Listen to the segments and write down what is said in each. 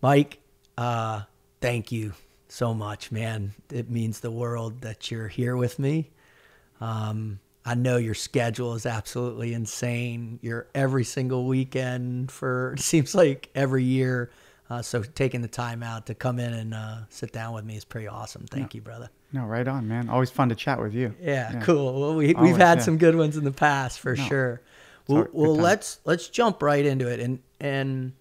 Mike, thank you so much, man. It means the world that you're here with me. I know your schedule is absolutely insane. You're every single weekend for, it seems like every year. So taking the time out to come in and sit down with me is pretty awesome. Thank you, brother. No, right on, man. Always fun to chat with you. Yeah. Cool. Well, we've had some good ones in the past for sure. Well, let's jump right into it. And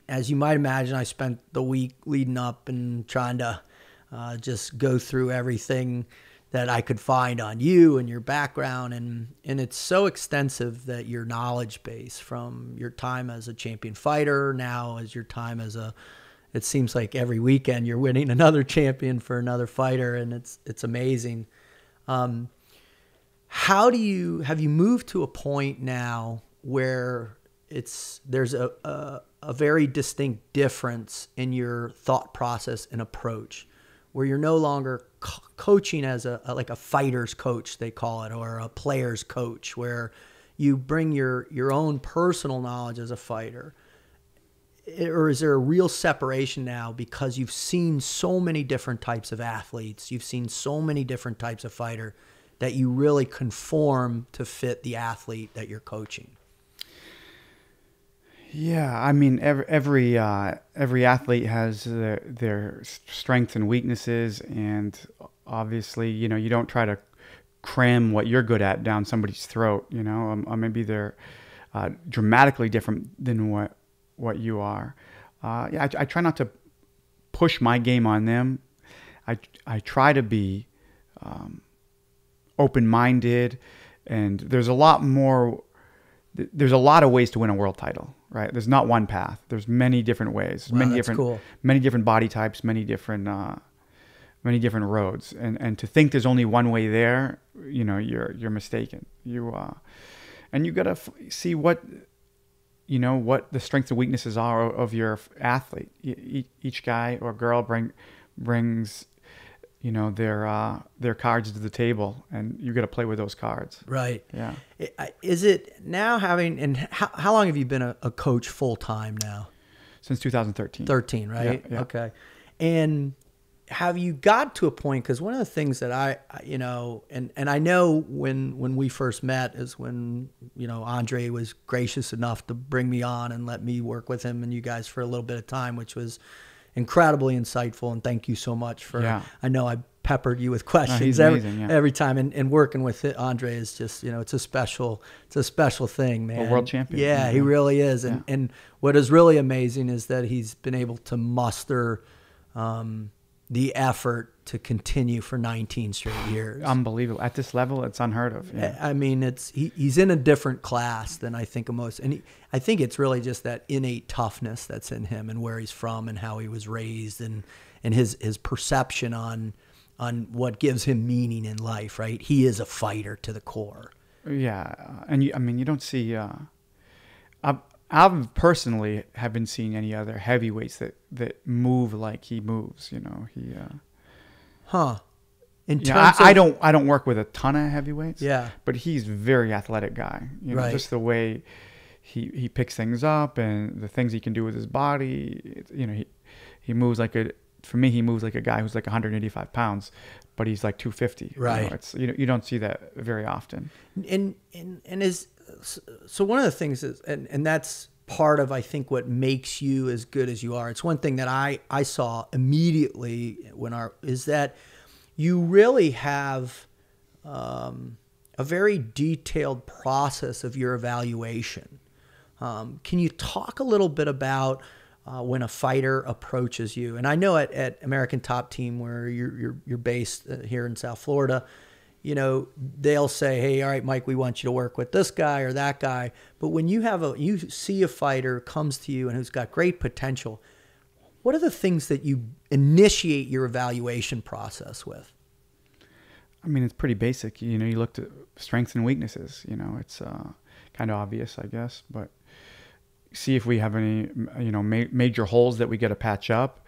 as you might imagine, I spent the week leading up and trying to just go through everything that I could find on you and your background. And it's so extensive that your knowledge base from your time as a champion fighter, now as your time as it seems like every weekend you're winning another champion for another fighter. And it's amazing. Have you moved to a point now where there's a very distinct difference in your thought process and approach, where you're no longer coaching as like a fighter's coach, they call it, or a player's coach, where you bring your own personal knowledge as a fighter? Or is there a real separation now because you've seen so many different types of athletes, you've seen so many different types of fighter, that you really conform to fit the athlete that you're coaching? Yeah, I mean, every athlete has their strengths and weaknesses, and obviously, you don't try to cram what you're good at down somebody's throat, or maybe they're dramatically different than what you are. I try not to push my game on them. I try to be open-minded, and there's a lot of ways to win a world title, right? There's not one path. There's many different ways. Wow, many different body types, many different roads. And to think there's only one way there, you're mistaken. And you got to see what the strengths and weaknesses are of your athlete. Each guy or girl brings their cards to the table, and you got to play with those cards. Right. Yeah. Is it now how long have you been a coach full time now? Since 2013. 13, right? Yeah. Okay. And have you got to a point, because one of the things that and I know when we first met is when, Andre was gracious enough to bring me on and let me work with him and you guys for a little bit of time, which was incredibly insightful. And thank you so much for, I know I peppered you with questions every time, and working with Andre is just, it's a special thing, man. A world champion. Yeah, he really is. And what is really amazing is that he's been able to muster, the effort to continue for 19 straight years. Unbelievable. At this level, it's unheard of. Yeah. I mean, he's in a different class than I think of most. And I think it's really just that innate toughness that's in him, and where he's from and how he was raised, and his perception on what gives him meaning in life, right? He is a fighter to the core. Yeah. And you don't see, I personally haven't seen any other heavyweights that move like he moves. I don't work with a ton of heavyweights. Yeah, but he's a very athletic guy. Right. Just the way he picks things up and the things he can do with his body. He moves like he moves like a guy who's like 185 pounds, but he's like 250. Right. You don't see that very often. So one of the things is, and that's part of, I think, what makes you as good as you are. It's one thing that I saw immediately is that you really have a very detailed process of your evaluation. Can you talk a little bit about when a fighter approaches you? And I know at American Top Team, where you're based here in South Florida, they'll say, hey, all right, Mike, we want you to work with this guy or that guy. But when you see a fighter comes to you and who's got great potential, what are the things that you initiate your evaluation process with? I mean, it's pretty basic. You look at strengths and weaknesses. It's kind of obvious, I guess. But see if we have any, major holes that we got to patch up.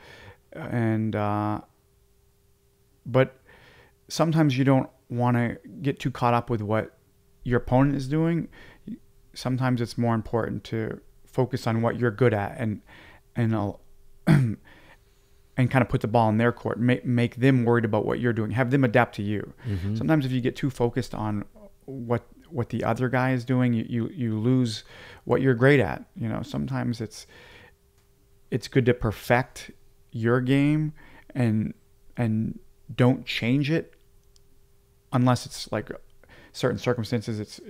And but sometimes you don't want to get too caught up with what your opponent is doing. Sometimes it's more important to focus on what you're good at and and kind of put the ball in their court, make them worried about what you're doing, have them adapt to you. Sometimes if you get too focused on what the other guy is doing, you lose what you're great at. You know, sometimes it's good to perfect your game and don't change it unless it's like certain circumstances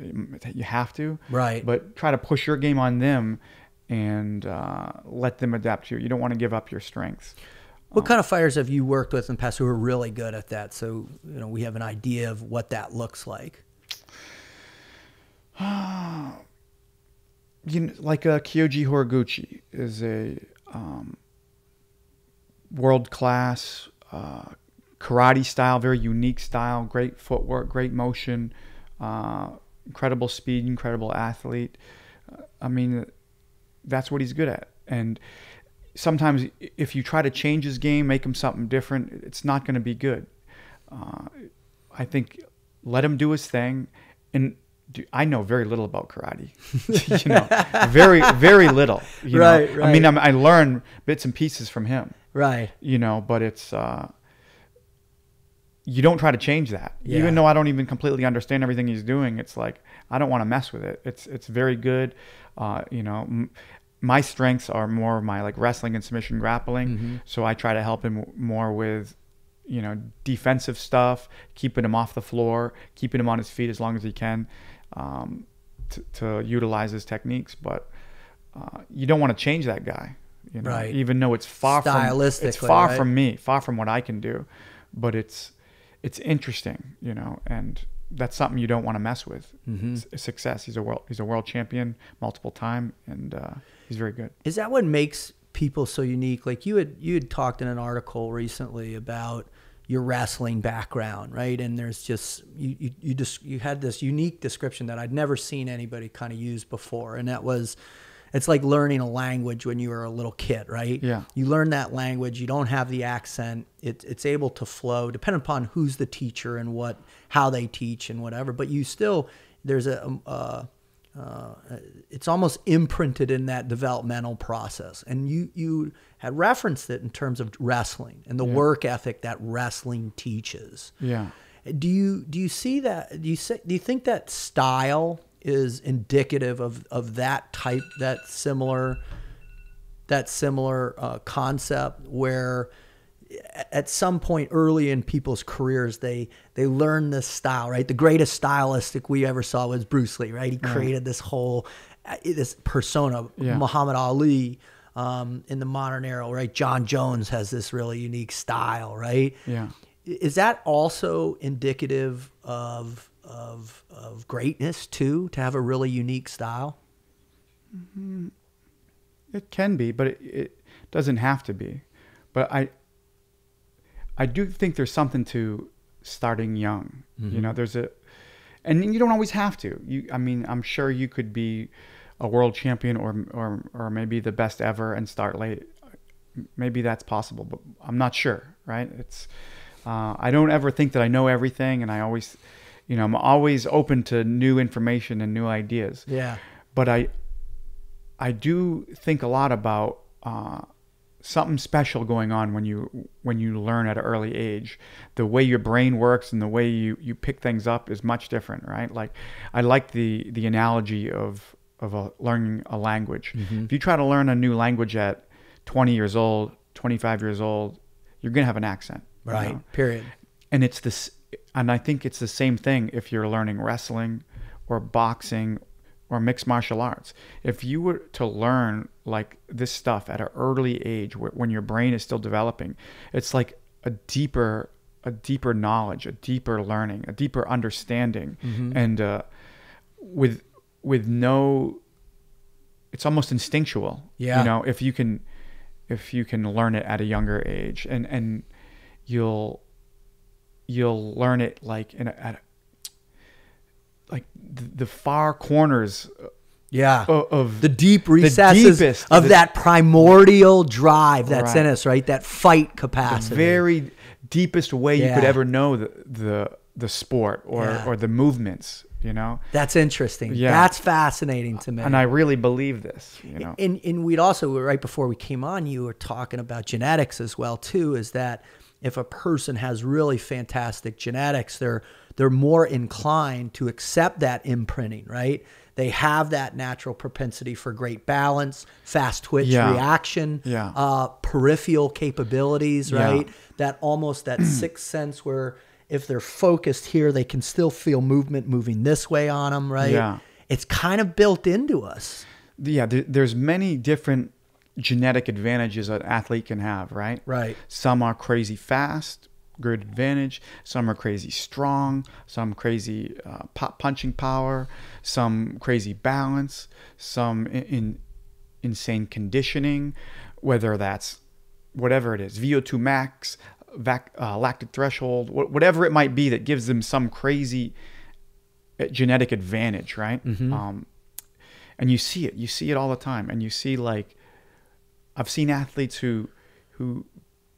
you have to. Right. But try to push your game on them and let them adapt to you. You don't want to give up your strengths. What kind of fighters have you worked with in the past who are really good at that? So, you know, we have an idea of what that looks like. You know, like Kyoji Horiguchi is a world-class karate style, very unique style, great footwork, great motion, incredible speed, incredible athlete. I mean, that's what he's good at. And sometimes if you try to change his game, make him something different, it's not going to be good. I think let him do his thing. And I know very little about karate, you know, very, very little. You know? Right. I mean, I learn bits and pieces from him. Right. You know, but it's, you don't try to change that. Yeah. Even though I don't even completely understand everything he's doing, it's like, I don't want to mess with it. It's very good. You know, my strengths are more of my like wrestling and submission grappling. So I try to help him more with, you know, defensive stuff, keeping him off the floor, keeping him on his feet as long as he can, to utilize his techniques. But you don't want to change that guy, you know, right. even though it's far from me, far from what I can do. But it's interesting, you know, and that's something you don't want to mess with. Success. He's a world champion multiple time, and he's very good. Is that what makes people so unique? Like you had talked in an article recently about your wrestling background, right? And there's just you had this unique description that I'd never seen anybody kind of use before, and that was, it's like learning a language when you were a little kid, right? Yeah. You learn that language, you don't have the accent, it's able to flow, depending upon who's the teacher and how they teach and whatever. But you still, there's it's almost imprinted in that developmental process. And you had referenced it in terms of wrestling and the work ethic that wrestling teaches. Yeah. Do you see that? Do you think that style is indicative of that type, that similar concept, where at some point early in people's careers they learn this style, right? The greatest stylistic we ever saw was Bruce Lee, right? He created this whole this persona. Muhammad Ali in the modern era, right? John Jones has this really unique style, right? Yeah. Is that also indicative of greatness too, to have a really unique style? It can be, but it doesn't have to be. But I do think there's something to starting young. You know, and you don't always have to. I mean, I'm sure you could be a world champion or maybe the best ever and start late. Maybe that's possible, but I'm not sure, right? I don't ever think that I know everything, and I always, you know, I'm always open to new information and new ideas. Yeah. But I do think a lot about something special going on when you learn at an early age. The way your brain works and the way you pick things up is much different, right? Like, I like the analogy of learning a language. If you try to learn a new language at 20 years old, 25 years old, you're gonna have an accent. Right. You know? Period. And I think it's the same thing if you're learning wrestling or boxing or mixed martial arts. If you were to learn like this stuff at an early age, when your brain is still developing, it's like a deeper knowledge, a deeper learning, a deeper understanding, and with no, it's almost instinctual. Yeah. You know, if you can learn it at a younger age, and you'll learn it like the far corners of the deep recesses of that primordial drive that's in us, right? That fight capacity. The very deepest way you could ever know the sport or the movements, you know? That's interesting. Yeah. That's fascinating to me. And I really believe this, you know? And we'd also, right before we came on, you were talking about genetics as well too, is that if a person has really fantastic genetics, they're more inclined to accept that imprinting, right? They have that natural propensity for great balance, fast twitch reaction, peripheral capabilities, right? That almost that sixth sense where if they're focused here, they can still feel movement moving this way on them, right? Yeah. It's kind of built into us. Yeah, there's many different genetic advantages an athlete can have, right? Right. Some are crazy fast, good advantage. Some are crazy strong. Some crazy punching power. Some crazy balance. Some insane conditioning, whether that's whatever it is, VO2 max, lactic threshold, whatever it might be that gives them some crazy genetic advantage, right? Mm-hmm. And you see it all the time. And you see, like, I've seen athletes who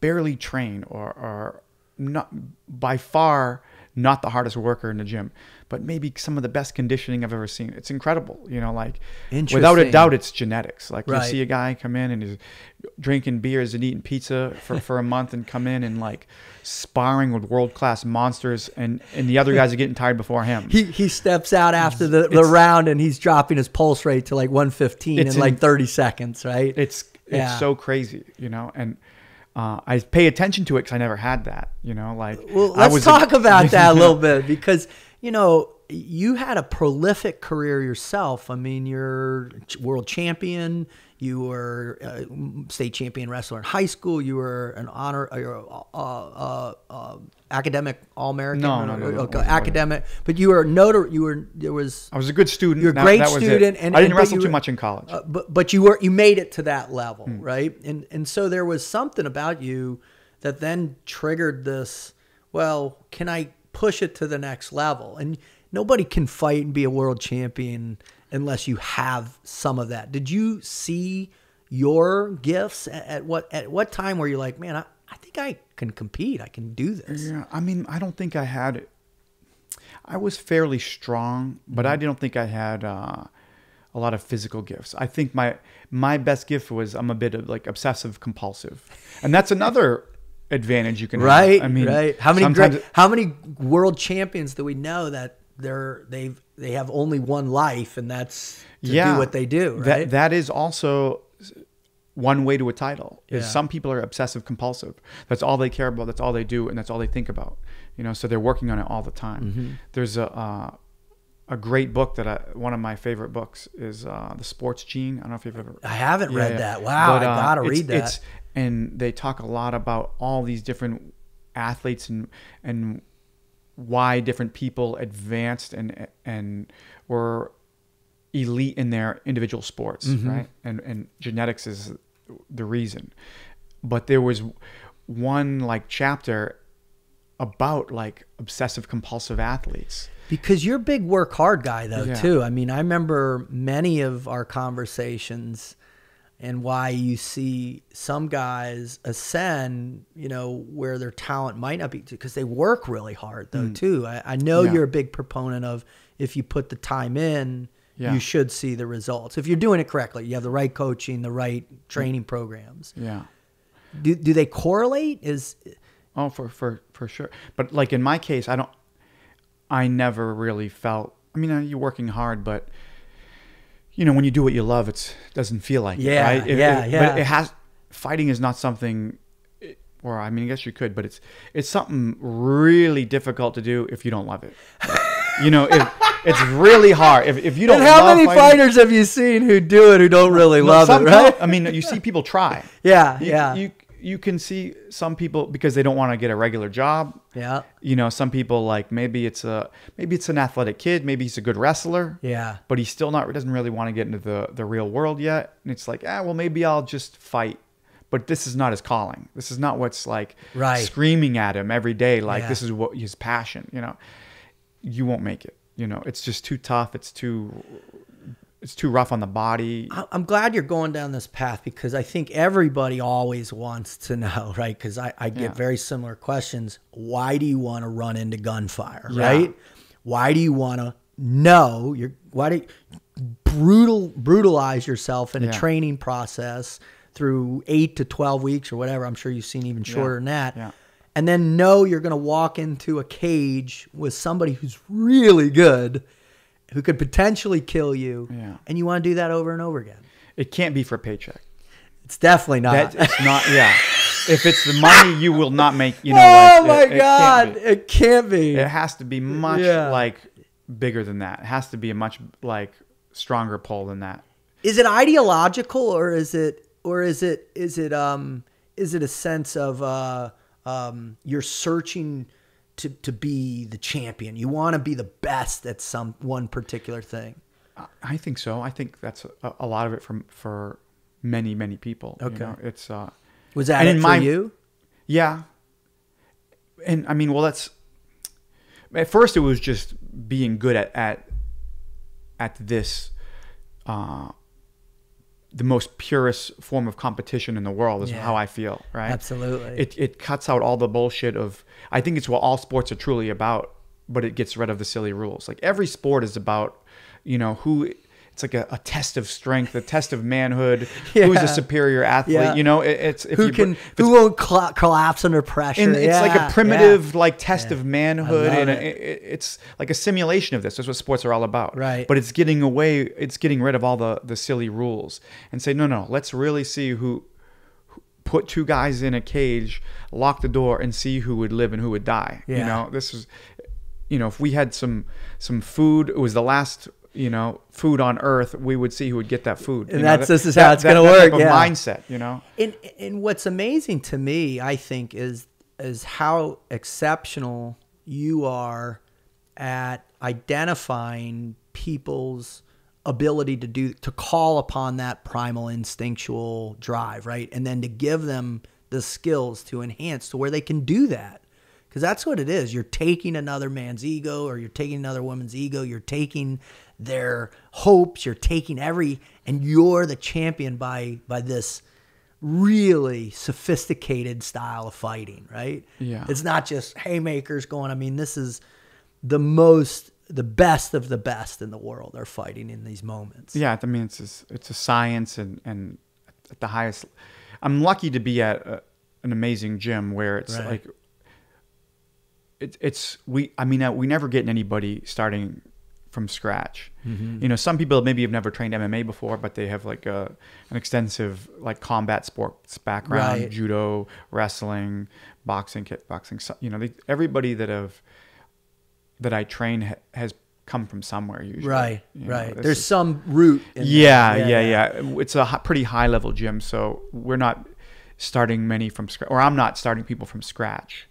barely train or are not, by far not the hardest worker in the gym, but maybe some of the best conditioning I've ever seen. It's incredible, you know, like without a doubt it's genetics. Like you see a guy come in and is drinking beers and eating pizza for a month and come in and like sparring with world-class monsters and the other guys are getting tired before him. He steps out after the round and he's dropping his pulse rate to like 115 in like 30 seconds, right? It's so crazy, you know, and I pay attention to it because I never had that, you know, like. Well, let's talk about that a little bit because, you know, you had a prolific career yourself. I mean, you're world champion. You were a state champion wrestler in high school. You were an academic All-American. No. Academic, but you were I was a good student. You're a great student, and I didn't wrestle too much in college. But you made it to that level, right? And so there was something about you that then triggered this. Well, can I push it to the next level? And nobody can fight and be a world champion unless you have some of that. Did you see your gifts at what time were you like, man, I think I can compete. I can do this. Yeah, I mean, I don't think I had it. I was fairly strong, but I don't think I had a lot of physical gifts. I think my best gift was I'm a bit of like obsessive compulsive, and that's another advantage you can have. I mean, how many world champions do we know that they have only one life, and that's to do what they do, right? That is also one way to a title. Is some people are obsessive compulsive. That's all they care about. That's all they do, and that's all they think about. You know, so they're working on it all the time. Mm-hmm. There's a great book one of my favorite books is The Sports Gene. I don't know if you've ever. I haven't read that. Wow, I gotta read that. And they talk a lot about all these different athletes and why different people advanced and were elite in their individual sports, right? And genetics is the reason. But there was one like chapter about like obsessive compulsive athletes. Because you're a big work hard guy though too. I mean, I remember many of our conversations and why you see some guys ascend, you know, where their talent might not be, because they work really hard though too. I know you're a big proponent of if you put the time in, you should see the results. If you're doing it correctly, you have the right coaching, the right training programs. Yeah. Do they correlate? Oh, for sure. But like in my case, I never really felt, I mean, you're working hard, but you know, when you do what you love, it doesn't feel like it, right? But fighting is not something, or I mean, I guess you could, but it's something really difficult to do if you don't love it. You know, it's really hard. If you don't love how many fighters have you seen who do it who don't really love it, right? I mean, you see people try. You can see some people because they don't want to get a regular job. Yeah. You know, some people like maybe it's an athletic kid, maybe he's a good wrestler. Yeah. But he's still doesn't really want to get into the real world yet. And it's like, well, maybe I'll just fight. But this is not his calling. This is not what's like screaming at him every day. Like this is what his passion, you know. You won't make it. You know, it's just too tough. It's too rough on the body. I'm glad you're going down this path because I think everybody always wants to know, right? Because I get very similar questions. Why do you want to run into gunfire, right? Why do you want to brutalize yourself in a training process through 8 to 12 weeks or whatever. I'm sure you've seen even shorter than that. Yeah. And then know you're going to walk into a cage with somebody who's really good, who could potentially kill you. Yeah. And you want to do that over and over again. It can't be for a paycheck. It's definitely not. It's not. Yeah. If it's the money, you will not make. You know. Oh my God! It can't be. It has to be much like bigger than that. It has to be a much like stronger pull than that. Is it ideological, or is it a sense of you're searching to be the champion? You want to be the best at some one particular thing. I think so. I think that's a lot of it for many people. Okay. You know? It's was that it for you? Yeah. And I mean, well, that's at first it was just being good at this, the most purest form of competition in the world is how I feel, right? Absolutely. It cuts out all the bullshit of, I think it's what all sports are truly about, but it gets rid of the silly rules. Like every sport is about, it's like a test of strength, a test of manhood. Who's a superior athlete? Yeah. Who won't collapse under pressure? And it's like a primitive test of manhood, and it's like a simulation of this. That's what sports are all about. Right. But it's getting rid of all the silly rules and say, no, let's really see who put two guys in a cage, lock the door, and see who would live and who would die. Yeah. This is, if we had some food, it was the last food on earth, we would see who would get that food. And this is how it's going to work. Type of mindset, And what's amazing to me, I think, is how exceptional you are at identifying people's ability to call upon that primal instinctual drive, right? And then to give them the skills to enhance to where they can do that. Because that's what it is. You're taking another man's ego, or you're taking another woman's ego. You're taking their hopes. You're taking and you're the champion by this really sophisticated style of fighting, right? Yeah. It's not just haymakers going. I mean, this is the best of the best in the world are fighting in these moments. Yeah. I mean, it's a science and at the highest. I'm lucky to be at an amazing gym where it's like, we never get anybody starting from scratch. Mm-hmm. Some people maybe have never trained MMA before, but they have like an extensive like combat sports background, right. Judo, wrestling, boxing, kickboxing. Everybody that I train has come from somewhere usually. Right. There's some root. Yeah. It's a pretty high level gym, so we're not starting many from scratch, or I'm not starting people from scratch.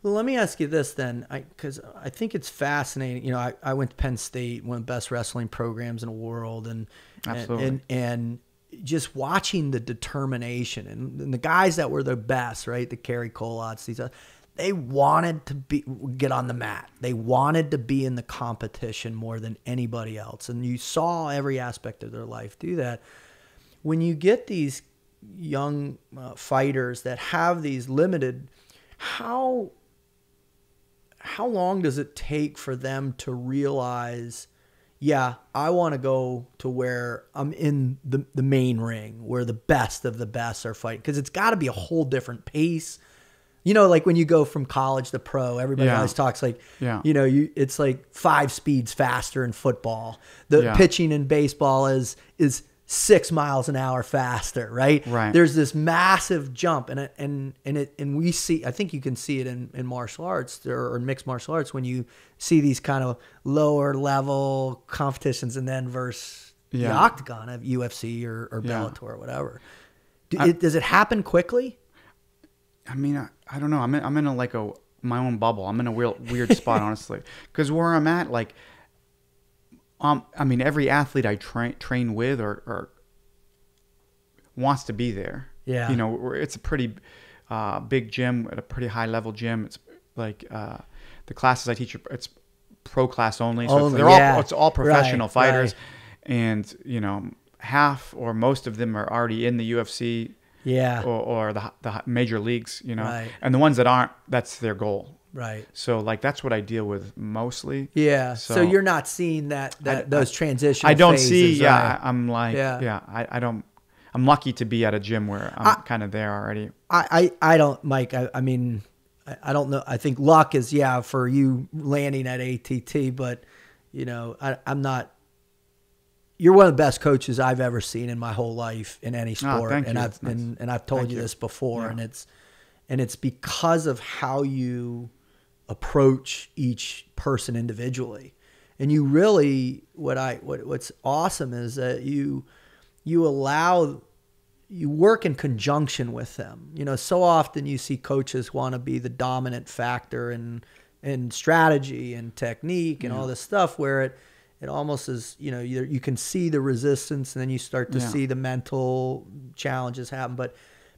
Well, let me ask you this then, because I think it's fascinating. I went to Penn State, one of the best wrestling programs in the world, and just watching the determination and the guys that were the best, right? The Kerry Colotts, they wanted to get on the mat. They wanted to be in the competition more than anybody else, and you saw every aspect of their life do that. When you get these young fighters that have these limited, how long does it take for them to realize, I want to go to where I'm in the main ring, where the best of the best are fighting? Because it's got to be a whole different pace. Like when you go from college to pro, everybody always talks like, it's like 5 speeds faster in football. The pitching in baseball is 6 miles an hour faster, right? There's this massive jump, and we see. I think you can see it in martial arts or mixed martial arts when you see these kind of lower level competitions, and then versus the octagon of UFC or Bellator or whatever. Does it happen quickly? I mean, I don't know. I'm in my own bubble. I'm in a weird spot, honestly, because where I'm at, like. Every athlete I train with or wants to be there. Yeah. It's a pretty big gym, at a pretty high level gym. It's like the classes I teach, it's pro class only. So it's all professional fighters. Right. And, half or most of them are already in the UFC or the major leagues, Right. And the ones that aren't, that's their goal. Right. So like that's what I deal with mostly. Yeah. So you're not seeing those transitions. I don't phases, see. Yeah. right? I'm like. Yeah. I don't. I'm lucky to be at a gym where I'm kind of there already. I don't, Mike. I mean, I don't know. I think luck is for you landing at ATT, but you know, I'm not. You're one of the best coaches I've ever seen in my whole life in any sport, thank you. I've told you this before, and it's because of how you approach each person individually, and you really what's awesome is that you work in conjunction with them. You know, so often you see coaches want to be the dominant factor in strategy and technique and all this stuff, where it almost is, you know, you can see the resistance and then you start to see the mental challenges happen. But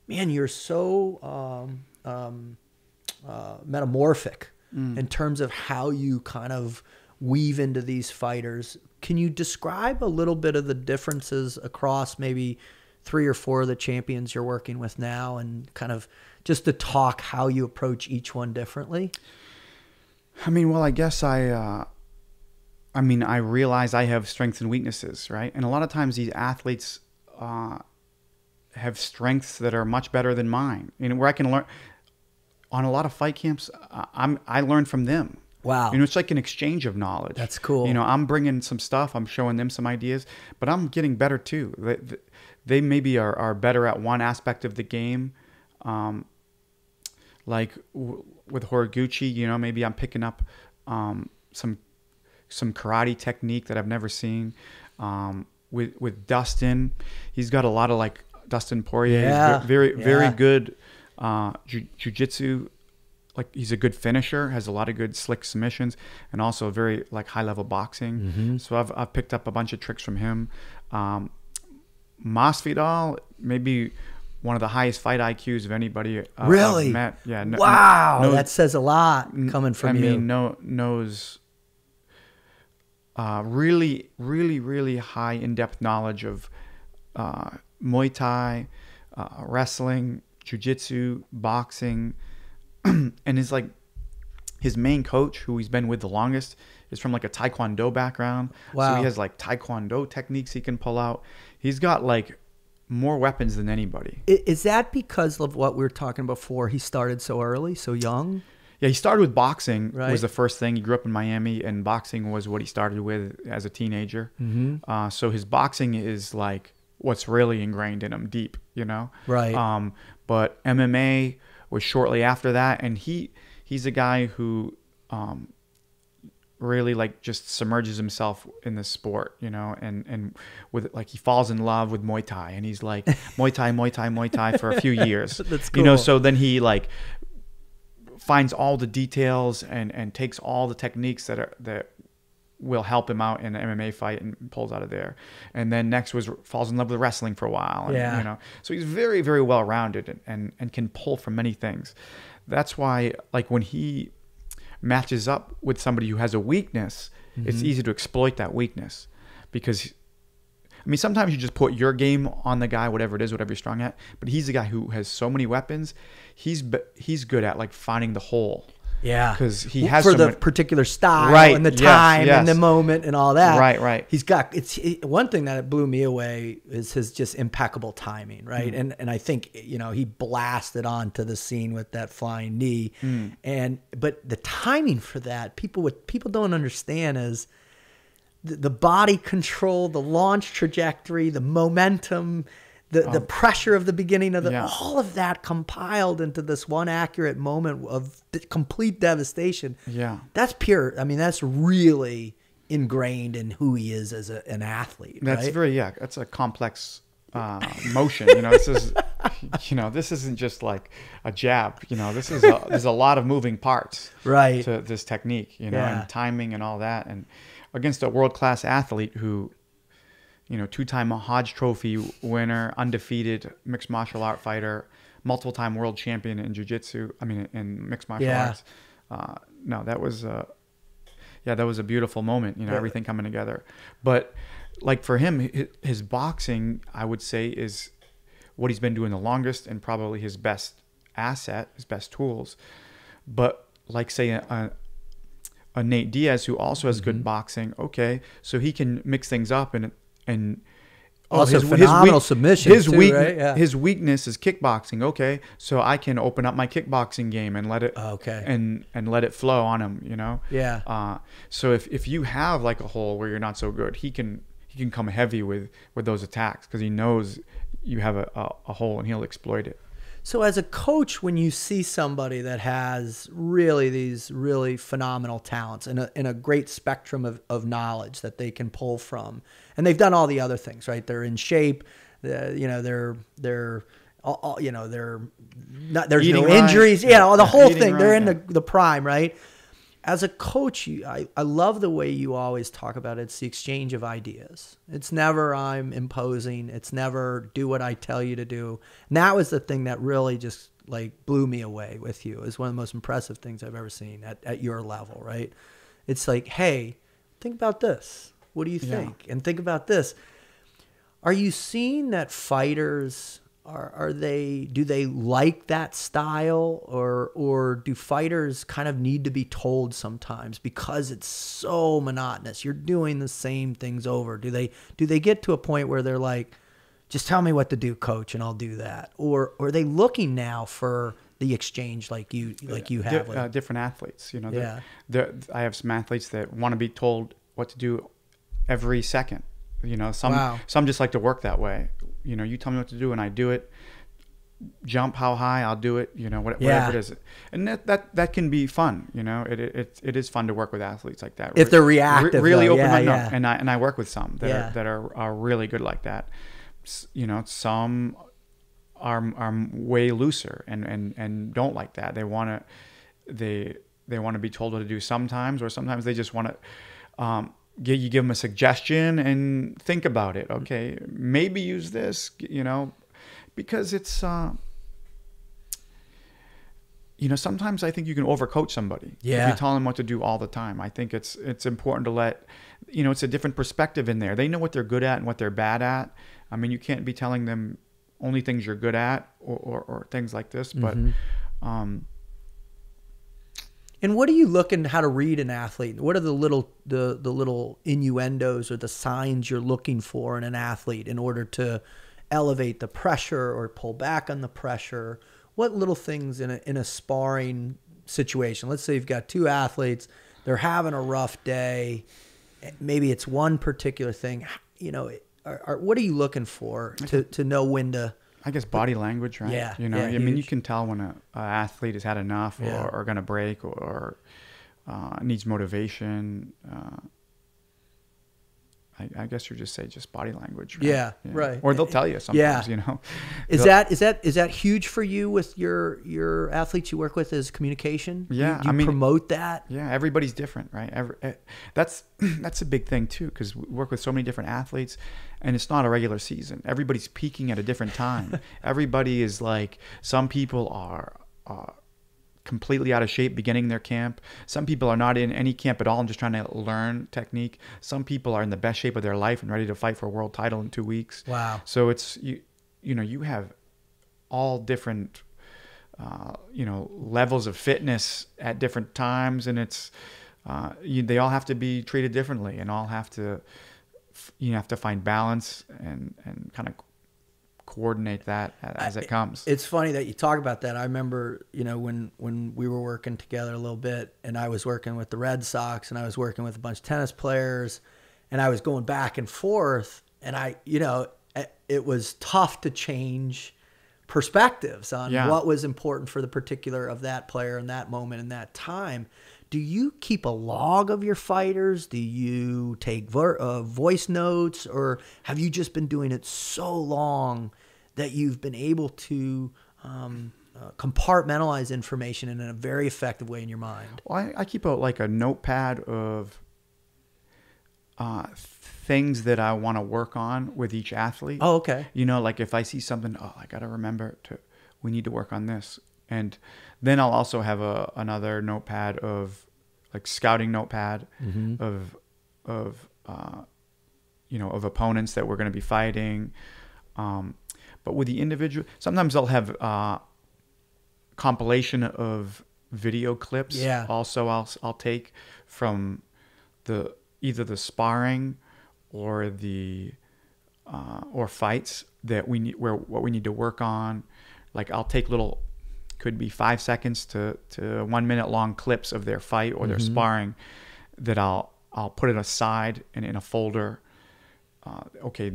man, you're so metamorphic in terms of how you kind of weave into these fighters. Can you describe a little bit of the differences across maybe 3 or 4 of the champions you're working with now, and kind of just to talk how you approach each one differently? I mean, well, I guess I realize I have strengths and weaknesses, right? And a lot of times these athletes have strengths that are much better than mine. You know, where I can learn on a lot of fight camps, I learn from them. Wow. You know, it's like an exchange of knowledge. That's cool. You know, I'm bringing some stuff, I'm showing them some ideas, but I'm getting better too. They maybe are better at one aspect of the game. Like with Horiguchi, you know, maybe I'm picking up some karate technique that I've never seen. With Dustin, he's got a lot of like Dustin Poirier, very good jiu-jitsu. Like he's a good finisher, has a lot of good slick submissions, and also very like high level boxing. Mm-hmm. So I've picked up a bunch of tricks from him. Masvidal, maybe one of the highest fight IQs of anybody really I've met. Yeah. Wow, that says a lot coming from you. I mean, knows really, really, really high in-depth knowledge of Muay Thai, wrestling, jiu-jitsu, boxing. And his main coach, who he's been with the longest, is from like a Taekwondo background. Wow. So he has like Taekwondo techniques he can pull out. He's got like more weapons than anybody. Is that because of what we were talking before? He started so early, so young? Yeah, he started with boxing. Right. Was the first thing. He grew up in Miami, and boxing was what he started with as a teenager. Mm-hmm. So his boxing is like what's really ingrained in him deep, you know? Right. But MMA was shortly after that, and he's a guy who really like just submerges himself in the sport, you know, and with like he falls in love with Muay Thai, and he's like Muay Thai for a few years. That's cool. You know, so then he like finds all the details and takes all the techniques that will help him out in an MMA fight and pulls out of there. And then next falls in love with wrestling for a while. And, you know, so he's very, very well rounded and can pull from many things. That's why, like, when he matches up with somebody who has a weakness, it's easy to exploit that weakness, because I mean, sometimes you just put your game on the guy, whatever it is, whatever you're strong at, but he's a guy who has so many weapons. He's good at like finding the hole. Yeah, because he has the particular style, right, and the time and the moment and all that. Right. He's got one thing that blew me away is his just impeccable timing, right? And I think, you know, he blasted onto the scene with that flying knee, but the timing for that, people don't understand is the body control, the launch trajectory, the momentum. The pressure of the beginning of all of that compiled into this one accurate moment of complete devastation. Yeah. That's pure. I mean, that's really ingrained in who he is as an athlete. That's right? That's a complex motion. You know, this isn't just like a jab. You know, there's a lot of moving parts to this technique, you know, and timing and all that. And against a world-class athlete who, you know, 2-time Hodge Trophy winner, undefeated mixed martial art fighter, multiple-time world champion in jiu-jitsu. I mean, in mixed martial arts. No, that was a beautiful moment. You know, everything coming together. But like for him, his boxing, I would say, is what he's been doing the longest and probably his best asset, his best tools. But like say a Nate Diaz who also has good boxing. Okay, so he can mix things up and also phenomenal submission. Right? Yeah. His weakness is kickboxing. Okay, so I can open up my kickboxing game and let it and let it flow on him. You know. Yeah. So if you have like a hole where you're not so good, he can come heavy with those attacks because he knows you have a hole and he'll exploit it. So as a coach, when you see somebody that has really these really phenomenal talents and a great spectrum of knowledge that they can pull from, and they've done all the other things, right? They're in shape, you know, they're all, you know, they're not, there's no injuries, you know, the whole thing. They're in the prime, right? As a coach, I love the way you always talk about it. It's the exchange of ideas. It's never I'm imposing. It's never do what I tell you to do. And that was the thing that really just like blew me away with you. It's one of the most impressive things I've ever seen at your level, right? It's like, hey, think about this. What do you think? And think about this. Are you seeing that fighters do they like that style or do fighters kind of need to be told sometimes because it's so monotonous? You're doing the same things over. Do they get to a point where they're like, just tell me what to do, coach, and I'll do that? Or are they looking now for the exchange like you have with different athletes? You know, I have some athletes that want to be told what to do every second. You know, some just like to work that way. You know, you tell me what to do and I do it. Jump how high, I'll do it. You know, whatever it is, and that can be fun. You know, it is fun to work with athletes like that. If they're reactive, really open. Yeah. And I work with some that are really good like that. You know, some are way looser and don't like that. They want to be told what to do sometimes, or sometimes they just want to. You give them a suggestion and think about it. Okay, maybe use this, you know, because it's, you know, sometimes I think you can overcoach somebody. Yeah. If you tell them what to do all the time. I think it's important to let, you know, it's a different perspective in there. They know what they're good at and what they're bad at. I mean, you can't be telling them only things you're good at or things like this, but, and what are you looking how to read an athlete? What are the little innuendos or the signs you're looking for in an athlete in order to elevate the pressure or pull back on the pressure? What little things in a sparring situation? Let's say you've got two athletes, they're having a rough day. Maybe it's one particular thing. You know, what are you looking for to know when to? I guess body language, right? Yeah. You know, I mean, you can tell when an athlete has had enough or going to break or needs motivation. I guess you just say just body language. Right? Yeah, right. Or they'll tell you sometimes, you know. Is that huge for you with your athletes you work with is communication? Yeah. Do you promote that? Yeah, everybody's different, right? That's a big thing too, because we work with so many different athletes and it's not a regular season. Everybody's peaking at a different time. Everybody is like, some people are completely out of shape beginning their camp. Some people are not in any camp at all and just trying to learn technique. Some people are in the best shape of their life and ready to fight for a world title in 2 weeks. Wow. So it's, you know, you have all different, you know, levels of fitness at different times, and it's, they all have to be treated differently and all have to, you have to find balance and kind of coordinate that as it comes. It's funny that you talk about that. I remember, you know, when we were working together a little bit and I was working with the Red Sox and I was working with a bunch of tennis players and I was going back and forth and it was tough to change perspectives on what was important for the particular of that player in that moment in that time. Do you keep a log of your fighters? Do you take voice notes, or have you just been doing it so long that you've been able to compartmentalize information in a very effective way in your mind? Well, I keep a notepad of things that I want to work on with each athlete. Oh, okay. You know, like if I see something, I got to remember we need to work on this. And then I'll also have another notepad of like scouting notepad of you know, of opponents that we're going to be fighting. But with the individual, sometimes I'll have compilation of video clips. Yeah. Also, I'll take from either the sparring or the or fights that we need, what we need to work on. Like I'll take little, could be 5 seconds to 1 minute long clips of their fight or their sparring that I'll put it aside and in a folder. Okay,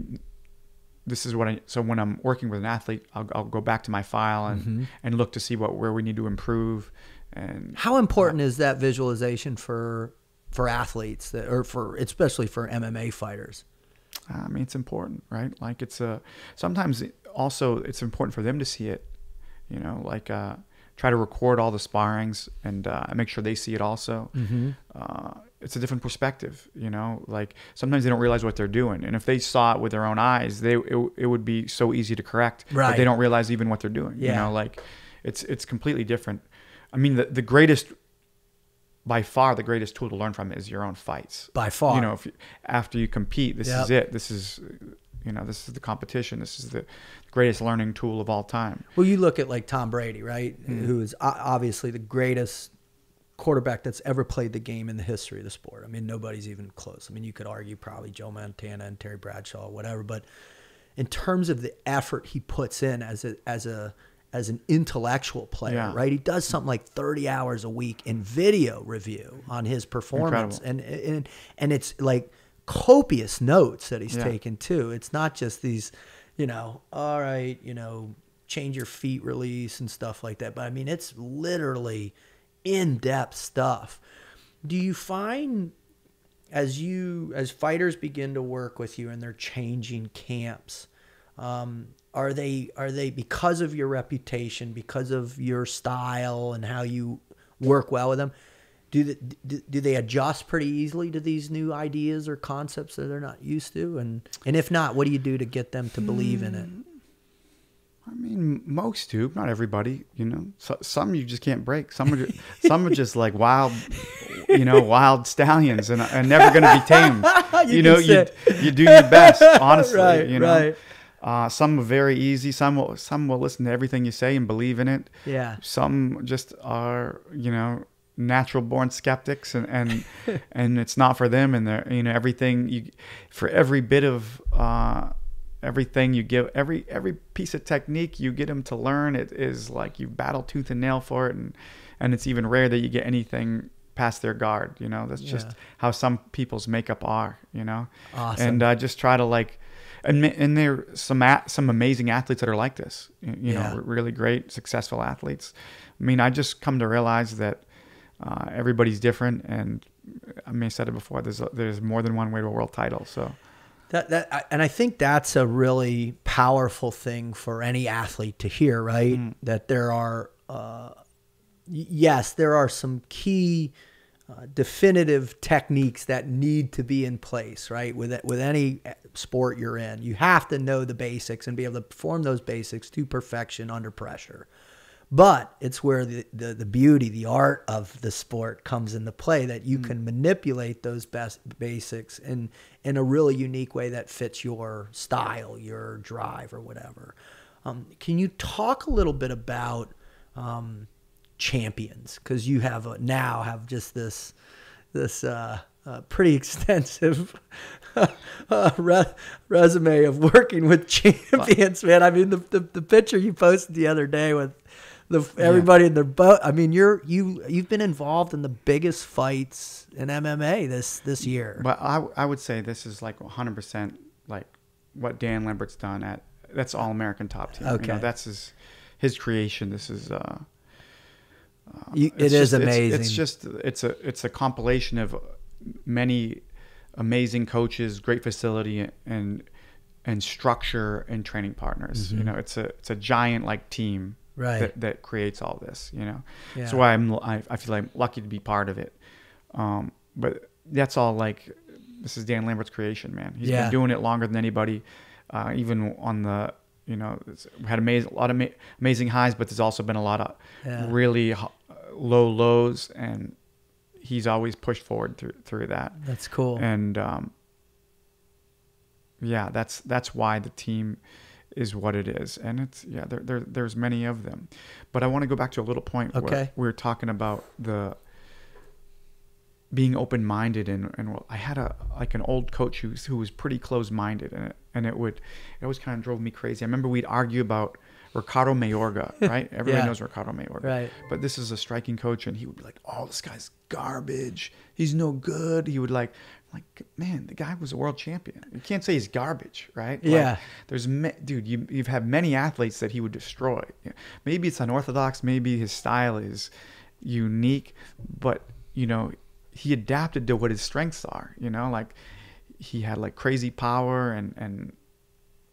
this is what so when I'm working with an athlete, I'll go back to my file and look to see where we need to improve. And how important is that visualization for athletes especially for MMA fighters? I mean, it's important, right? Like sometimes also it's important for them to see it, like try to record all the sparrings and make sure they see it also. It's a different perspective, like sometimes they don't realize what they're doing. And if they saw it with their own eyes, it would be so easy to correct, but they don't realize even what they're doing. Like it's completely different. I mean, by far the greatest tool to learn from is your own fights. By far. After you compete, this is it. This is the competition. This is the greatest learning tool of all time. Well, you look at like Tom Brady, right? Who is obviously the greatest quarterback that's ever played the game in the history of the sport. I mean, nobody's even close. I mean, you could argue probably Joe Montana and Terry Bradshaw or whatever, but in terms of the effort he puts in as an intellectual player, right? He does something like 30 hours a week in video review on his performance. And it's like copious notes that he's taken too. It's not just these, all right, change your feet release and stuff like that. But I mean, it's literally in-depth stuff. Do you find as fighters begin to work with you and they're changing camps, are they because of your reputation, because of your style and how you work well with them, do they adjust pretty easily to these new ideas or concepts that they're not used to? And if not, what do you do to get them to believe in it? I mean, most do, not everybody. So, some you just can't break. Some are just like wild, wild stallions and never going to be tamed. You do your best, honestly. Right. Some are very easy. Some will listen to everything you say and believe in it. Yeah. Some just are, natural born skeptics and it's not for them. And they're, everything for every bit of, everything you give, every piece of technique you get them to learn, it is like you battle tooth and nail for it. And it's even rare that you get anything past their guard. That's just how some people's makeup are, Awesome. And I just try to and there are some amazing athletes that are like this, really great, successful athletes. I mean, I just come to realize that everybody's different, and I mean, I said it before. There's more than one way to a world title. So and I think that's a really powerful thing for any athlete to hear, right? That there are, there are some key definitive techniques that need to be in place, right? With any sport you're in, you have to know the basics and be able to perform those basics to perfection under pressure. But it's where the beauty, the art of the sport comes into play, that you can manipulate those best basics in a really unique way that fits your style, your drive, or whatever. Can you talk a little bit about champions? Because you have just this pretty extensive resume of working with champions, man. I mean, the picture you posted the other day with everybody in their boat. I mean, you've been involved in the biggest fights in MMA this year. But I would say this is like 100% like what Dan Lambert's done that's All American Top Team. Okay, that's his creation. This is it is amazing. It's a compilation of many amazing coaches, great facility, and structure and training partners. It's a giant team. Right. That creates all this, So why I feel I'm lucky to be part of it. But that's all this is Dan Lambert's creation, man. He's been doing it longer than anybody. Even on the, had a lot of amazing highs, but there's also been a lot of really low lows, and he's always pushed forward through that. That's cool. And that's why the team is what it is. And it's, there's many of them. But I want to go back to a little point where we were talking about the being open-minded, and I had an old coach who was pretty close-minded, and it always kind of drove me crazy. I remember we'd argue about Ricardo Mayorga, right? Everybody knows Ricardo Mayorga. Right. But this is a striking coach, and he would be like, "Oh, this guy's garbage. He's no good." He would like, man, the guy was a world champion. You can't say he's garbage, right? Yeah. Dude, you've had many athletes that he would destroy. Maybe it's unorthodox. Maybe his style is unique, but he adapted to what his strengths are. Like he had like crazy power and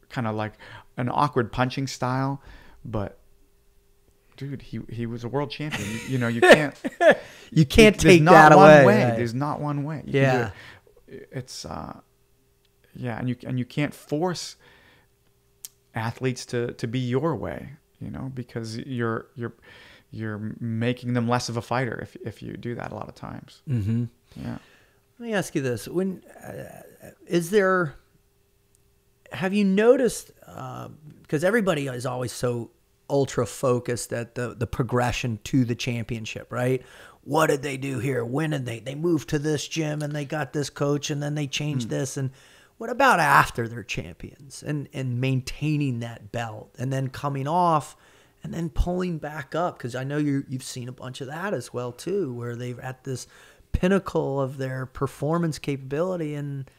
kind of like an awkward punching style, but dude, he was a world champion. You can't you can't take that away. Right. There's not one way. It's and you can't force athletes to be your way, because you're making them less of a fighter if you do that a lot of times. Mm-hmm. Yeah. Let me ask you this: have you noticed? Because everybody is always so ultra focused at the progression to the championship, right? What did they do here? When did they moved to this gym and they got this coach and then they changed this? And what about after they're champions and maintaining that belt and then coming off and then pulling back up? Because I know you've seen a bunch of that as well too, where they're at this pinnacle of their performance capability and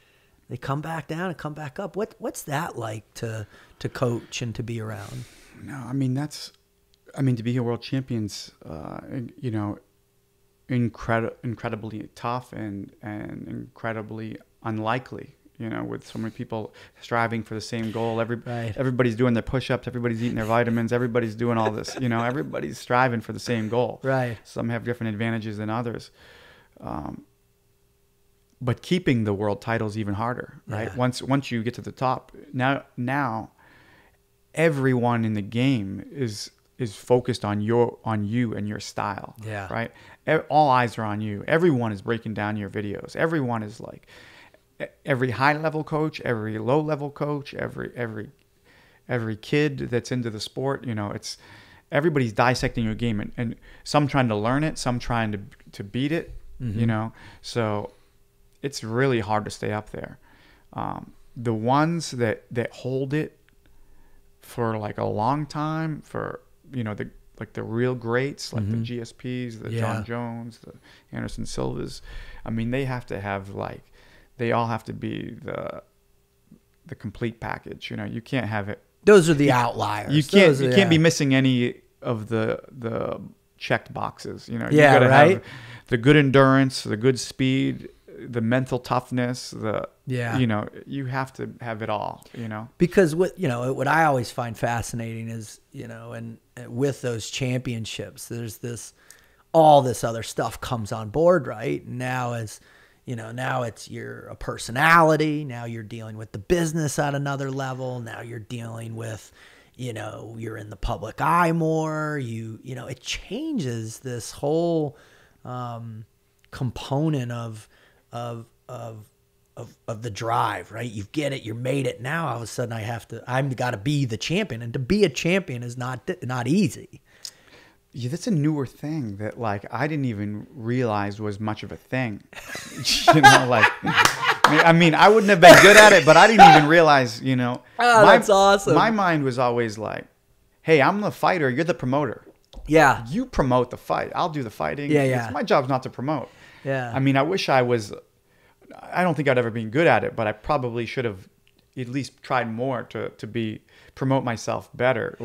they come back down and come back up. What's that like to coach and to be around? No, to be a world champions, incredibly tough and incredibly unlikely, with so many people striving for the same goal. Everybody's doing their push-ups, everybody's eating their vitamins, everybody's doing all this, everybody's striving for the same goal. Right. Some have different advantages than others. But keeping the world title is even harder, right? Yeah. Once you get to the top, now everyone in the game is focused on you and your style. Yeah. Right. All eyes are on you. Everyone is breaking down your videos. Everyone is like, every high level coach, every low level coach, every kid that's into the sport. It's everybody's dissecting your game, and some trying to learn it, some trying to beat it. Mm-hmm. So it's really hard to stay up there. The ones that hold it for like a long time, for the real greats, like the GSPs, the John Jones, the Anderson Silvas. They have to have they all have to be the complete package. You can't have it. Those are the outliers. You can't be missing any of the checked boxes. You gotta have the good endurance, the good speed, the mental toughness, you have to have it all, Because what I always find fascinating is, and with those championships, there's all this other stuff comes on board, right? Now you're a personality. Now you're dealing with the business at another level. Now you're dealing with, you're in the public eye more. It changes this whole component of the drive, right? You get it, you made it. Now all of a sudden I've got to be the champion, and to be a champion is not easy. Yeah, that's a newer thing that I didn't even realize was much of a thing. I wouldn't have been good at it, but I didn't even realize, that's awesome. My mind was always like, hey, I'm the fighter, you're the promoter. Yeah. You promote the fight. I'll do the fighting. Yeah. My job's not to promote. Yeah. I wish I don't think I'd ever been good at it, but I probably should have at least tried more to promote myself better.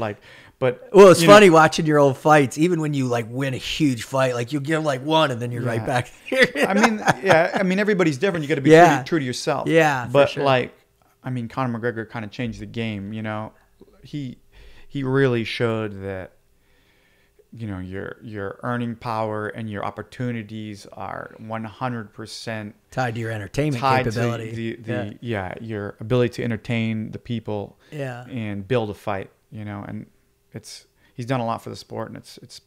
It's funny watching your old fights, even when you win a huge fight, you give one and then you're right back here. Everybody's different. You got to be true to yourself. Yeah. But for sure. Conor McGregor kind of changed the game, he really showed that, your earning power and your opportunities are 100% tied to your entertainment capability. To your ability to entertain the people. Yeah. And build a fight, and he's done a lot for the sport, and it's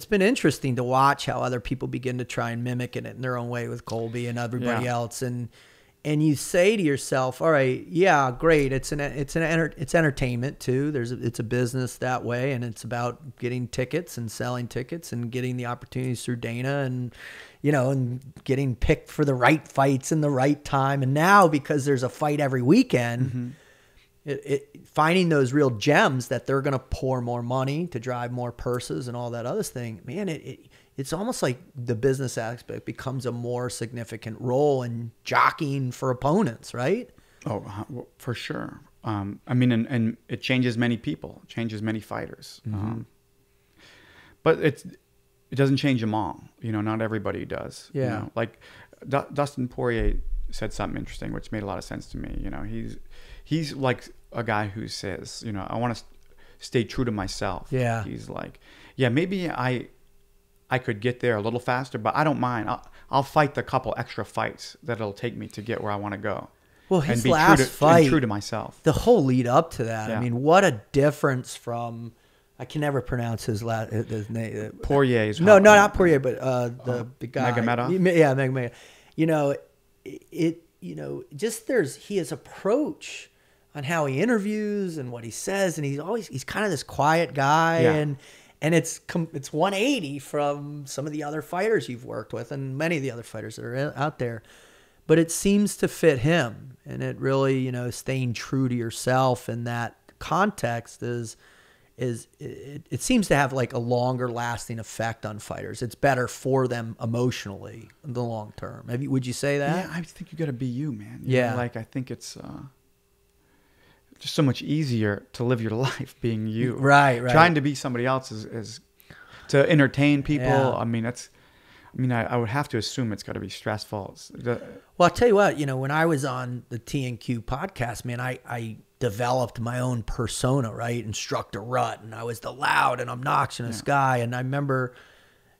been interesting to watch how other people begin to try and mimic it in their own way with Colby and everybody else, and and you say to yourself, all right, yeah, great. It's entertainment too. It's a business that way. And it's about getting tickets and selling tickets and getting the opportunities through Dana and, and getting picked for the right fights in the right time. And now because there's a fight every weekend, finding those real gems that they're going to pour more money to drive more purses and all that other thing, man, it's almost like the business aspect becomes a more significant role in jockeying for opponents, right? Oh, for sure. And it changes many people, changes many fighters. But it doesn't change them all. Not everybody does. Yeah. Like Dustin Poirier said something interesting, which made a lot of sense to me. He's like a guy who says, I want to stay true to myself. Yeah. He's like, yeah, maybe I could get there a little faster, but I don't mind. I'll fight the couple extra fights that it'll take me to get where I want to go. Well, his last fight, true to myself. The whole lead up to that. Yeah. I mean, what a difference from. I can never pronounce his name. Poirier's. No, not Poirier, but the guy. Magomedov? Yeah, Magomedov. Just his approach on how he interviews and what he says, and he's kind of this quiet guy, and it's 180 from some of the other fighters you've worked with and many of the other fighters that are out there. But it seems to fit him, and it really, staying true to yourself in that context it seems to have like a longer lasting effect on fighters. It's better for them emotionally in the long term. Would you say that? Yeah, I think you got to be you, man. Yeah. I think it's just so much easier to live your life being you. Right. Trying to be somebody else is to entertain people. Yeah. I would have to assume it's got to be stressful. Well, I'll tell you what, when I was on the T&Q podcast, man, I developed my own persona, right? Instructor Rut, and I was the loud and obnoxious guy. And I remember,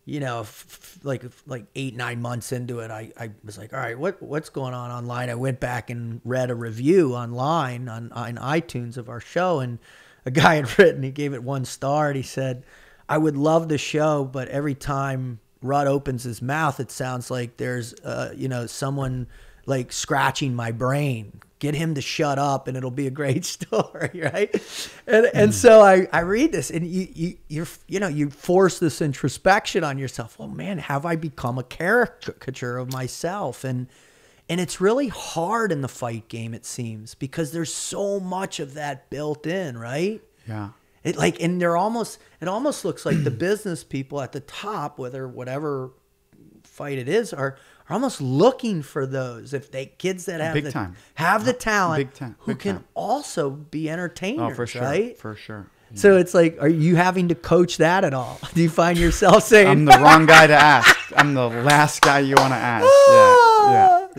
like 8-9 months into it, I was like, all right, what's going on online? I went back and read a review online on iTunes of our show, and a guy had written, he gave it 1 star, and he said, I would love the show, but every time Rudd opens his mouth, it sounds like there's, someone like scratching my brain. Get him to shut up and it'll be a great story, right? And so I read this, and you force this introspection on yourself. Oh man, have I become a caricature of myself? And it's really hard in the fight game, it seems, because there's so much of that built in, right? Yeah. It almost looks like the business people at the top, whatever fight it is, are almost looking for those. If kids that have the talent, who can also be entertainers, for sure, right? For sure. Yeah. So it's like, are you having to coach that at all? Do you find yourself saying, I'm the wrong guy to ask. I'm the last guy you want to ask.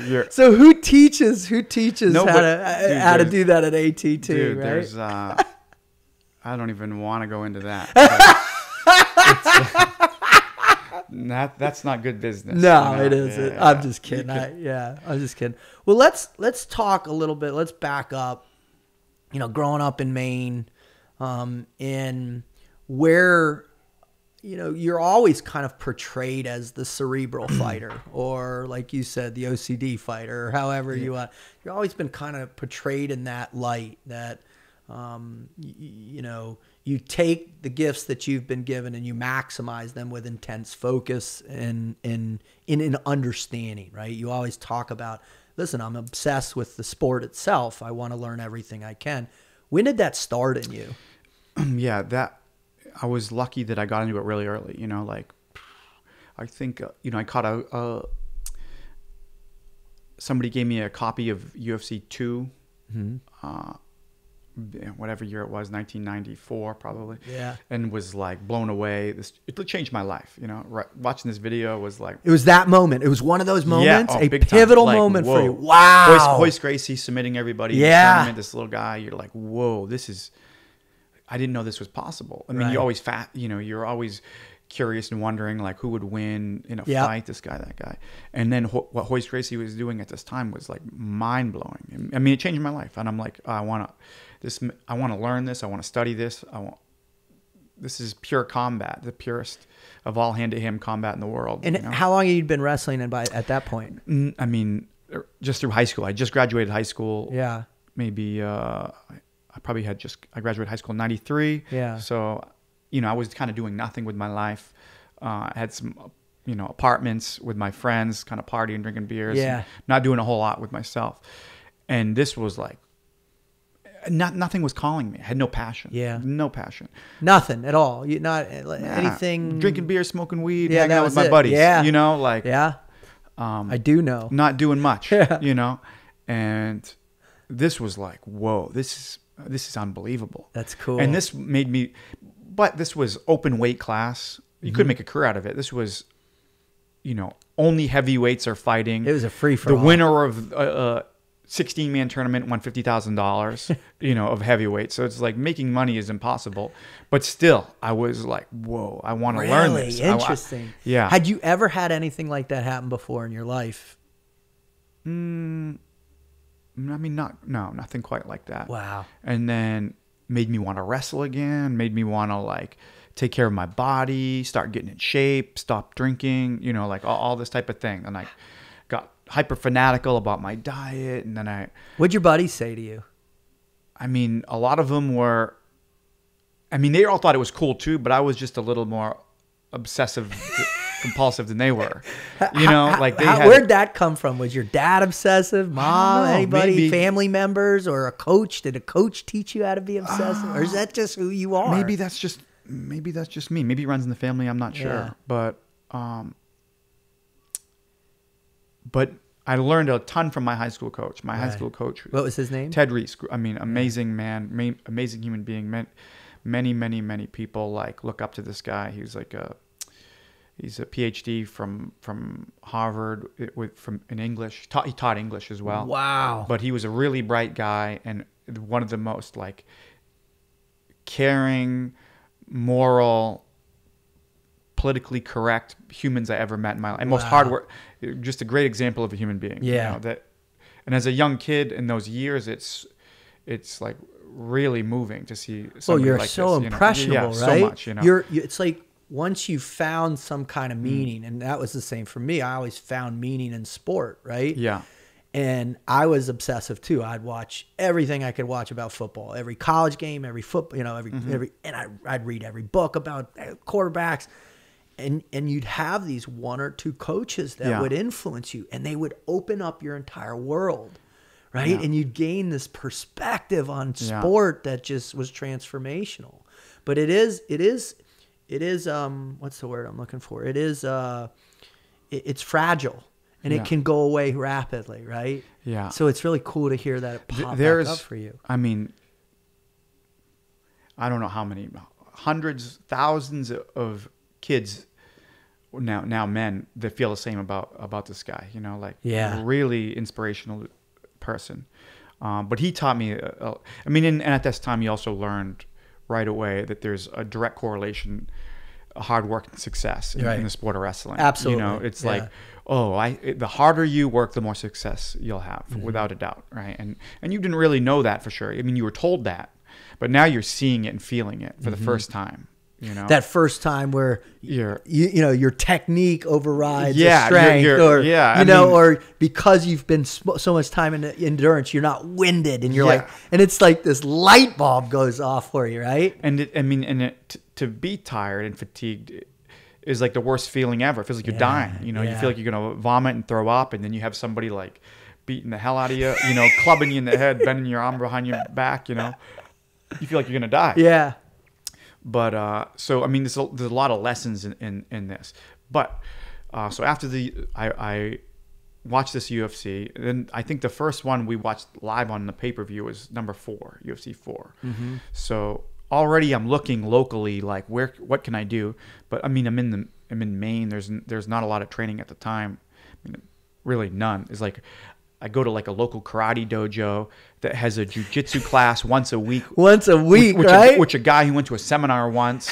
Yeah. So who teaches how to do that at ATT, dude, right? There's I don't even want to go into that. That's not good business. No, it isn't. Yeah. I'm just kidding. I'm just kidding. Well, let's talk a little bit. Let's back up. Growing up in Maine, in where you're always kind of portrayed as the cerebral fighter, or like you said, the OCD fighter, or however you want. You've always been kind of portrayed in that light that. You take the gifts that you've been given and you maximize them with intense focus and in an understanding, right? You always talk about, listen, I'm obsessed with the sport itself. I want to learn everything I can. When did that start in you? I was lucky that I got into it really early. I think, I caught somebody gave me a copy of UFC 2. Mm-hmm. Whatever year it was, 1994 probably. Yeah. And was like blown away. It changed my life. Watching this video was like. It was that moment. It was one of those moments, a big pivotal time. moment whoa. for you. Wow. Hoist Gracie submitting everybody. Yeah. In the tournament, this little guy. You're like, whoa, I didn't know this was possible. I mean, right. you always you're always curious and wondering like who would win in a fight, this guy, that guy. And then what Hoist Gracie was doing at this time was like mind blowing. I mean, it changed my life. And I'm like, I want to learn this. I want to study this. This is pure combat, the purest of all hand-to-hand combat in the world. And how long had you been wrestling at that point? I mean, just through high school. I just graduated high school. Yeah. Maybe I graduated high school in 93. Yeah. So, I was kind of doing nothing with my life. I had some, apartments with my friends, kind of partying, drinking beers. Yeah. Not doing a whole lot with myself. And this was like, nothing was calling me. I had no passion. Yeah. No passion. Nothing at all. You not anything. Drinking beer, smoking weed, Yeah, hanging out with my it. buddies. Yeah. Yeah. I do know. Not doing much. Yeah. And this was like, whoa, this is unbelievable. That's cool. And this made me, but this was open weight class. You couldn't make a career out of it. This was, only heavyweights are fighting. It was a free for all. The winner of 16-man tournament won $50,000, of heavyweight. So it's like making money is impossible. But still, I was like, whoa, I want to learn this. Really interesting. Yeah. Had you ever had anything like that happen before in your life? Nothing quite like that. Wow. And then made me want to wrestle again, made me want to like take care of my body, start getting in shape, stop drinking, like all this type of thing. And I got hyper fanatical about my diet. And then What'd your buddies say to you? a lot of them were, they all thought it was cool too, but I was just a little more obsessive compulsive than they were. Where'd that come from? Was your dad obsessive? Mom? Anybody? Maybe, family members? Or a coach? Did a coach teach you how to be obsessive? Or is that just who you are? Maybe that's just me. Maybe it runs in the family. I'm not sure. Yeah. But I learned a ton from my high school coach. My high school coach. What was his name? Ted Reese. Amazing man, amazing human being. Many people look up to this guy. He's a PhD from Harvard in English. He taught English as well. Wow. But he was a really bright guy and one of the most caring, moral, politically correct humans I ever met in my life. And most hard work. Just a great example of a human being. Yeah. And as a young kid in those years, it's like really moving to see somebody you're like so this, impressionable, right? So much, It's like once you found some kind of meaning, and that was the same for me. I always found meaning in sport, right? Yeah. And I was obsessive too. I'd watch everything I could watch about football, every college game, every football, and I'd read every book about quarterbacks. And you'd have these one or two coaches that would influence you, and they would open up your entire world, right? Yeah. And you'd gain this perspective on sport that just was transformational. But it is what's the word I'm looking for? It's fragile, and it can go away rapidly, right? Yeah. So it's really cool to hear that it popped back up for you. I don't know how many, hundreds, thousands of kids now men that feel the same about this guy, really inspirational person. But he taught me, and at this time he also learned right away that there's a direct correlation, hard work and success in the sport of wrestling. Absolutely. It's like, the harder you work, the more success you'll have, without a doubt. Right. And you didn't really know that for sure. You were told that, but now you're seeing it and feeling it for the first time. That first time where your technique overrides your strength, or because you've been so much time in endurance, you're not winded, and you're and it's like this light bulb goes off for you, right? And to be tired and fatigued is like the worst feeling ever. It feels like you're dying. You feel like you're gonna vomit and throw up, and then you have somebody beating the hell out of you, clubbing you in the head, bending your arm behind your back. You feel like you're gonna die. Yeah. But there's a lot of lessons in this. But so after I watched this UFC, then I think the first one we watched live on the pay-per-view was number 4, UFC 4. Mm-hmm. So already I'm looking locally, what can I do? But I'm in Maine. There's not a lot of training at the time. Really none. It's I go to a local karate dojo that has a jiu-jitsu class once a week. Right? Which a guy who went to a seminar once.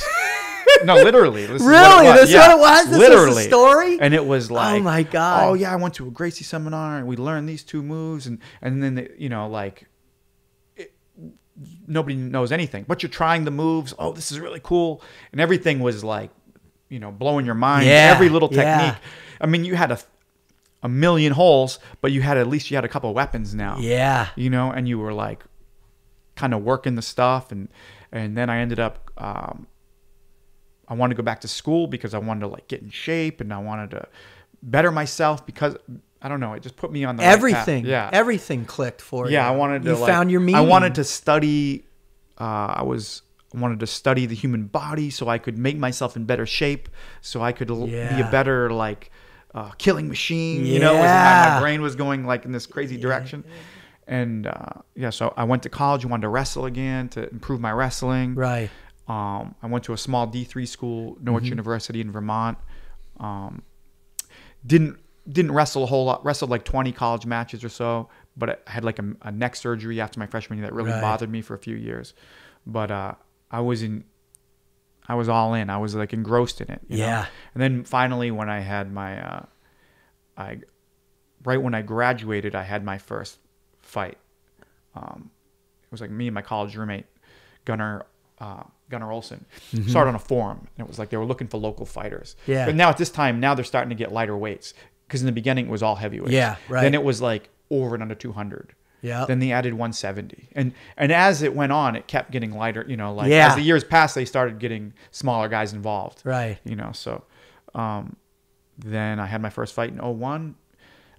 No, literally. This what it was? This literally. Was the story? And it was oh my God. Oh yeah, I went to a Gracie seminar and we learned these 2 moves and then nobody knows anything, but you're trying the moves. Oh, this is really cool. And everything was blowing your mind. Yeah, every little technique. You had a million holes, but at least you had a couple of weapons now. Yeah. You know, and you were like kind of working the stuff, and then I ended up I wanted to go back to school because I wanted to like get in shape, and I wanted to better myself because I don't know, it just put me on the everything. Right path. Yeah. Everything clicked for you. Yeah, I wanted to you found your meaning. I wanted to study I wanted to study the human body so I could make myself in better shape, so I could be a better like killing machine. You know, my brain was going like in this crazy direction. And so I went to college. I wanted to wrestle again to improve my wrestling. Right. I went to a small D3 school, Norwich University in Vermont. Didn't wrestle a whole lot. Wrestled like 20 college matches or so, but I had like a neck surgery after my freshman year that really bothered me for a few years. But I was all in. I was like engrossed in it. You know? And then finally, when I had my, right when I graduated, I had my first fight. It was like me and my college roommate, Gunnar Olsen, started on a forum. And it was like they were looking for local fighters. Yeah. But now at this time, they're starting to get lighter weights, because in the beginning it was all heavyweights. Yeah, right. Then it was like over and under 200. Yeah. Then they added 170, and as it went on, it kept getting lighter. You know, like as the years passed, they started getting smaller guys involved. Right. You know, so then I had my first fight in 2001.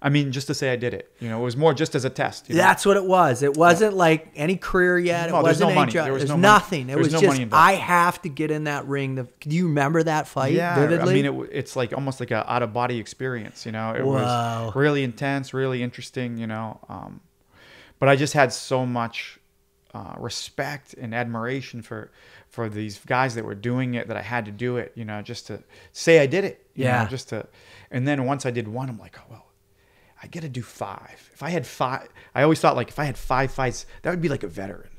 I mean, just to say I did it. You know, it was more just as a test. You know? That's what it was. It wasn't like any career yet. It wasn't no money. There was nothing. It was just, I have to get in that ring. Do you remember that fight vividly? I mean, it's like almost like an out-of-body experience, you know. It was really intense, really interesting, you know. But I just had so much respect and admiration for these guys that were doing it, that I had to do it, you know, just to say I did it. You know, just to, and then once I did one, I'm like, oh, well, I got to do 5. If I had 5, I always thought like if I had 5 fights, that would be like a veteran,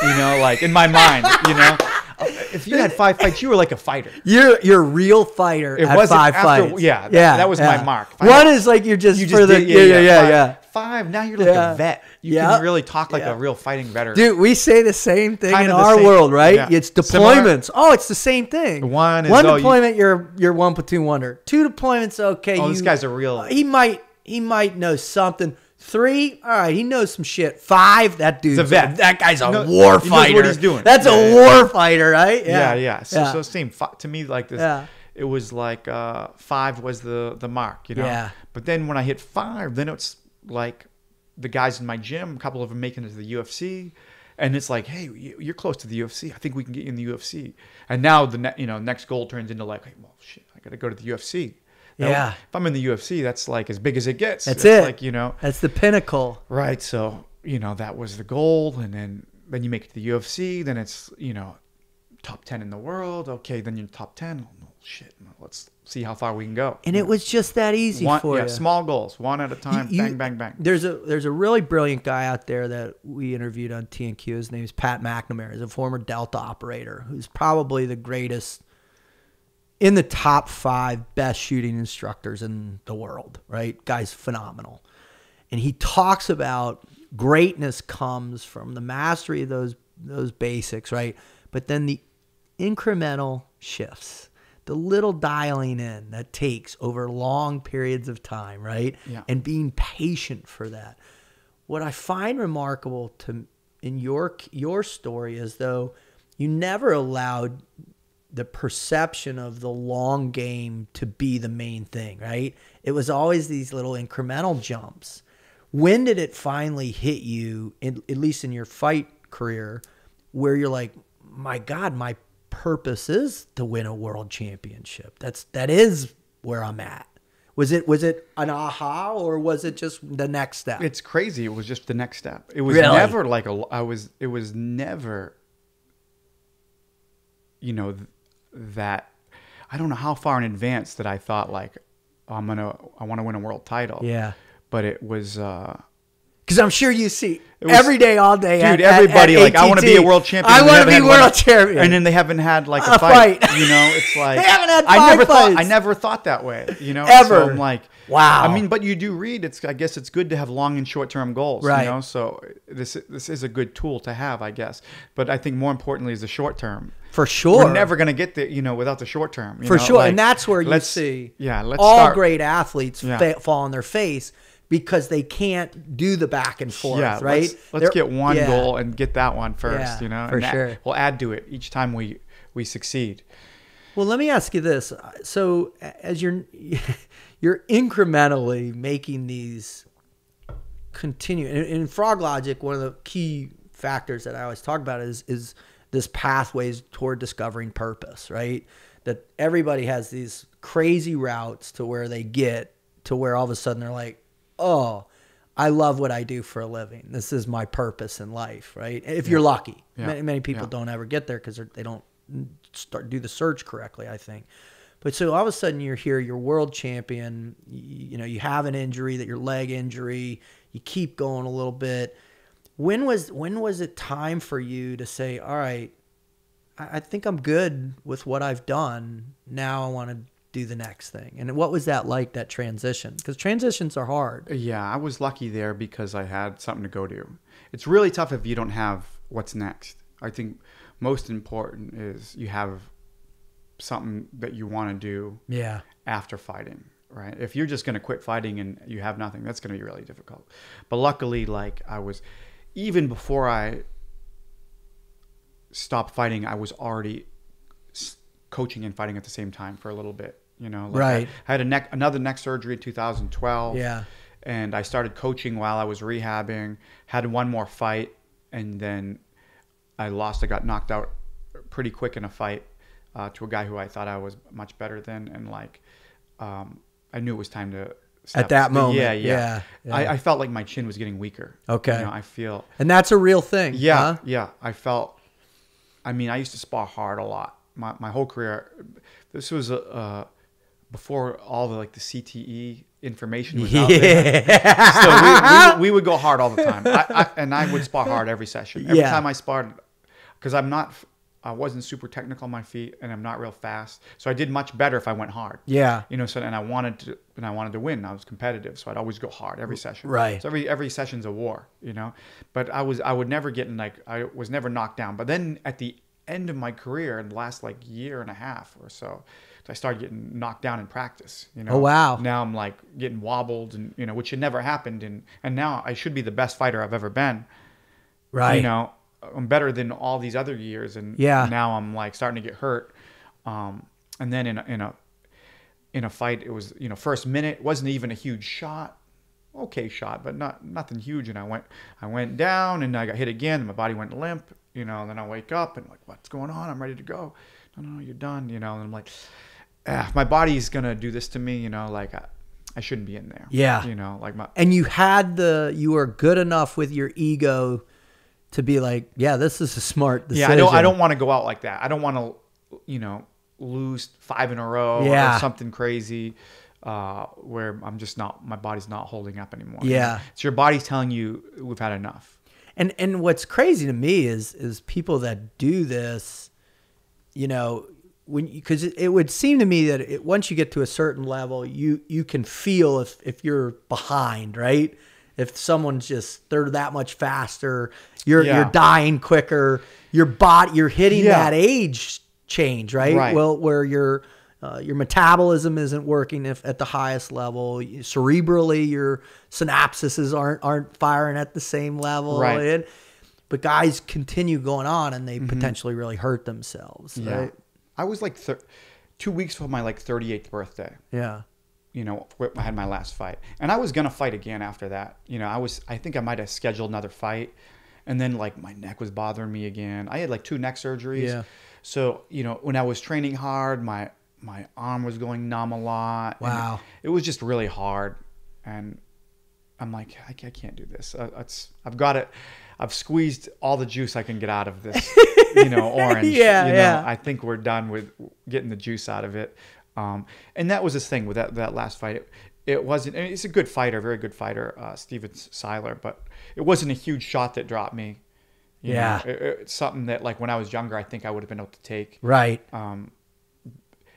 you know, like in my mind, you know. If you had 5 fights, you were like a fighter. You're a real fighter at 5 fights. Yeah, that was my mark. One is like you just for the 5. Now you're like a vet. You can really talk like a real fighting veteran. Dude, we say the same thing in our world, right? Yeah. It's deployments. Similar. Oh, it's the same thing. One deployment, you're one platoon wonder. 2 deployments, okay. Oh, this guy's a real. He might know something. 3, all right, he knows some shit. 5, that dude's a vet. That guy's a war fighter. He knows what he's doing. That's a war fighter, right? Yeah. So same to me, like this. Yeah. It was like 5 was the mark, you know. Yeah. But then when I hit 5, then it's like the guys in my gym, a couple of them making it to the UFC, and it's like, hey, you're close to the UFC. I think we can get you in the UFC. And now the next goal turns into like, hey, well, shit, I got to go to the UFC. Now, if I'm in the UFC, that's like as big as it gets. That's it. Like, you know, that's the pinnacle. Right. So, you know, that was the goal. And then you make it to the UFC. Then it's, you know, top 10 in the world. Okay. Then you're top 10. Oh, shit. Let's see how far we can go. And it was just that easy for you. Small goals, one at a time. Bang, bang, bang. There's a really brilliant guy out there that we interviewed on TNQ. His name is Pat McNamara. He's a former Delta operator who's probably the greatest, in the top 5 best shooting instructors in the world, right? Guy's phenomenal. And he talks about greatness comes from the mastery of those basics, right? But then the incremental shifts, the little dialing in that takes over long periods of time, right? Yeah. And being patient for that. What I find remarkable in your story is, though, you never allowed the perception of the long game to be the main thing, right? It was always these little incremental jumps. When did it finally hit you, at least in your fight career, where you're like, my God, my purpose is to win a world championship? That is where I'm at. Was it an aha, or was it just the next step? It's crazy. It was just the next step. It was never like it was never, you know, that I don't know how far in advance that I thought like, I want to win a world title. Yeah. But it was because I'm sure you see every day, all day. Dude, everybody like, I want to be a world champion. I want to be world champion. And then they haven't had like a fight. You know, it's like they haven't had 5 fights. I never thought that way. You know, ever. So I'm like, Wow. I mean, but you do read. I guess it's good to have long and short term goals. Right. You know, so this is a good tool to have, I guess. But I think more importantly is the short term. For sure. We're never going to get there, without the short term. For sure. And that's where you see all great athletes fall on their face because they can't do the back and forth, right? Let's get one goal and get that one first, For sure. We'll add to it each time we succeed. Well, let me ask you this. So as you're incrementally making these continue, in Froglogic, one of the key factors that I always talk about is this pathways toward discovering purpose, right? That everybody has these crazy routes to where they get to where all of a sudden they're like, oh, I love what I do for a living. This is my purpose in life, right? If you're lucky. Many people don't ever get there because they don't do the search correctly, I think. But so all of a sudden you're here, you're world champion, you have an injury, your leg injury, you keep going a little bit. When was it time for you to say, all right, I think I'm good with what I've done. Now I want to do the next thing. And what was that like, that transition? Because transitions are hard. Yeah, I was lucky there because I had something to go to. It's really tough if you don't have what's next. I think most important is you have something that you want to do after fighting, right? If you're just going to quit fighting and you have nothing, that's going to be really difficult. But luckily, even before I stopped fighting, I was already coaching and fighting at the same time for a little bit. I had another neck surgery in 2012. Yeah. And I started coaching while I was rehabbing, had one more fight, and then I lost. I got knocked out pretty quick in a fight to a guy who I thought I was much better than. And I knew it was time to step. At that moment. Yeah. I felt like my chin was getting weaker. Okay. I feel. And that's a real thing. Yeah. Huh? Yeah. I used to spar hard a lot. My whole career. This was before all the the CTE information was out there. So we would go hard all the time. I would spar hard every session. Every time I sparred, because I wasn't super technical on my feet and I'm not real fast. So I did much better if I went hard. Yeah. And I wanted to win. I was competitive. So I'd always go hard every session. Right. So every session's a war, but I would never get I was never knocked down. But then at the end of my career, in the last year and a half or so, I started getting knocked down in practice. Oh, wow. Now I'm getting wobbled and, which had never happened. And now I should be the best fighter I've ever been. Right. I'm better than all these other years. And now I'm starting to get hurt. And then in a fight, it was, first minute, wasn't even a huge shot. Okay shot, but nothing huge. And I went down and I got hit again. And my body went limp, and then I wake up and what's going on? I'm ready to go. No, you're done. And I'm like, my body's going to do this to me, I shouldn't be in there. Yeah. And you were good enough with your ego to be like, yeah, this is a smart decision. Yeah, I don't want to go out like that. I don't want to, lose 5 in a row or something crazy where my body's not holding up anymore. Yeah. It's your body telling you we've had enough. And what's crazy to me is people that do this, because it would seem to me that once you get to a certain level, you can feel if you're behind, right? If someone's they're that much faster, you're dying quicker, you're hitting that age change, right? Well, where your metabolism isn't working at the highest level, cerebrally your synapses aren't firing at the same level, right? But guys continue going on and they potentially really hurt themselves, right? I was 2 weeks before my 38th birthday. Yeah. I had my last fight, and I was going to fight again after that. I think I might've scheduled another fight, and then my neck was bothering me again. I had 2 neck surgeries. Yeah. So, when I was training hard, my arm was going numb a lot. Wow. It was just really hard. And I'm like, I can't do this. I've squeezed all the juice I can get out of this, orange. I think we're done with getting the juice out of it. And that was this thing with that last fight. It wasn't, and he's a good fighter, very good fighter, Steven Seiler, but it wasn't a huge shot that dropped me. You know, it's something that when I was younger, I think I would have been able to take. Right. And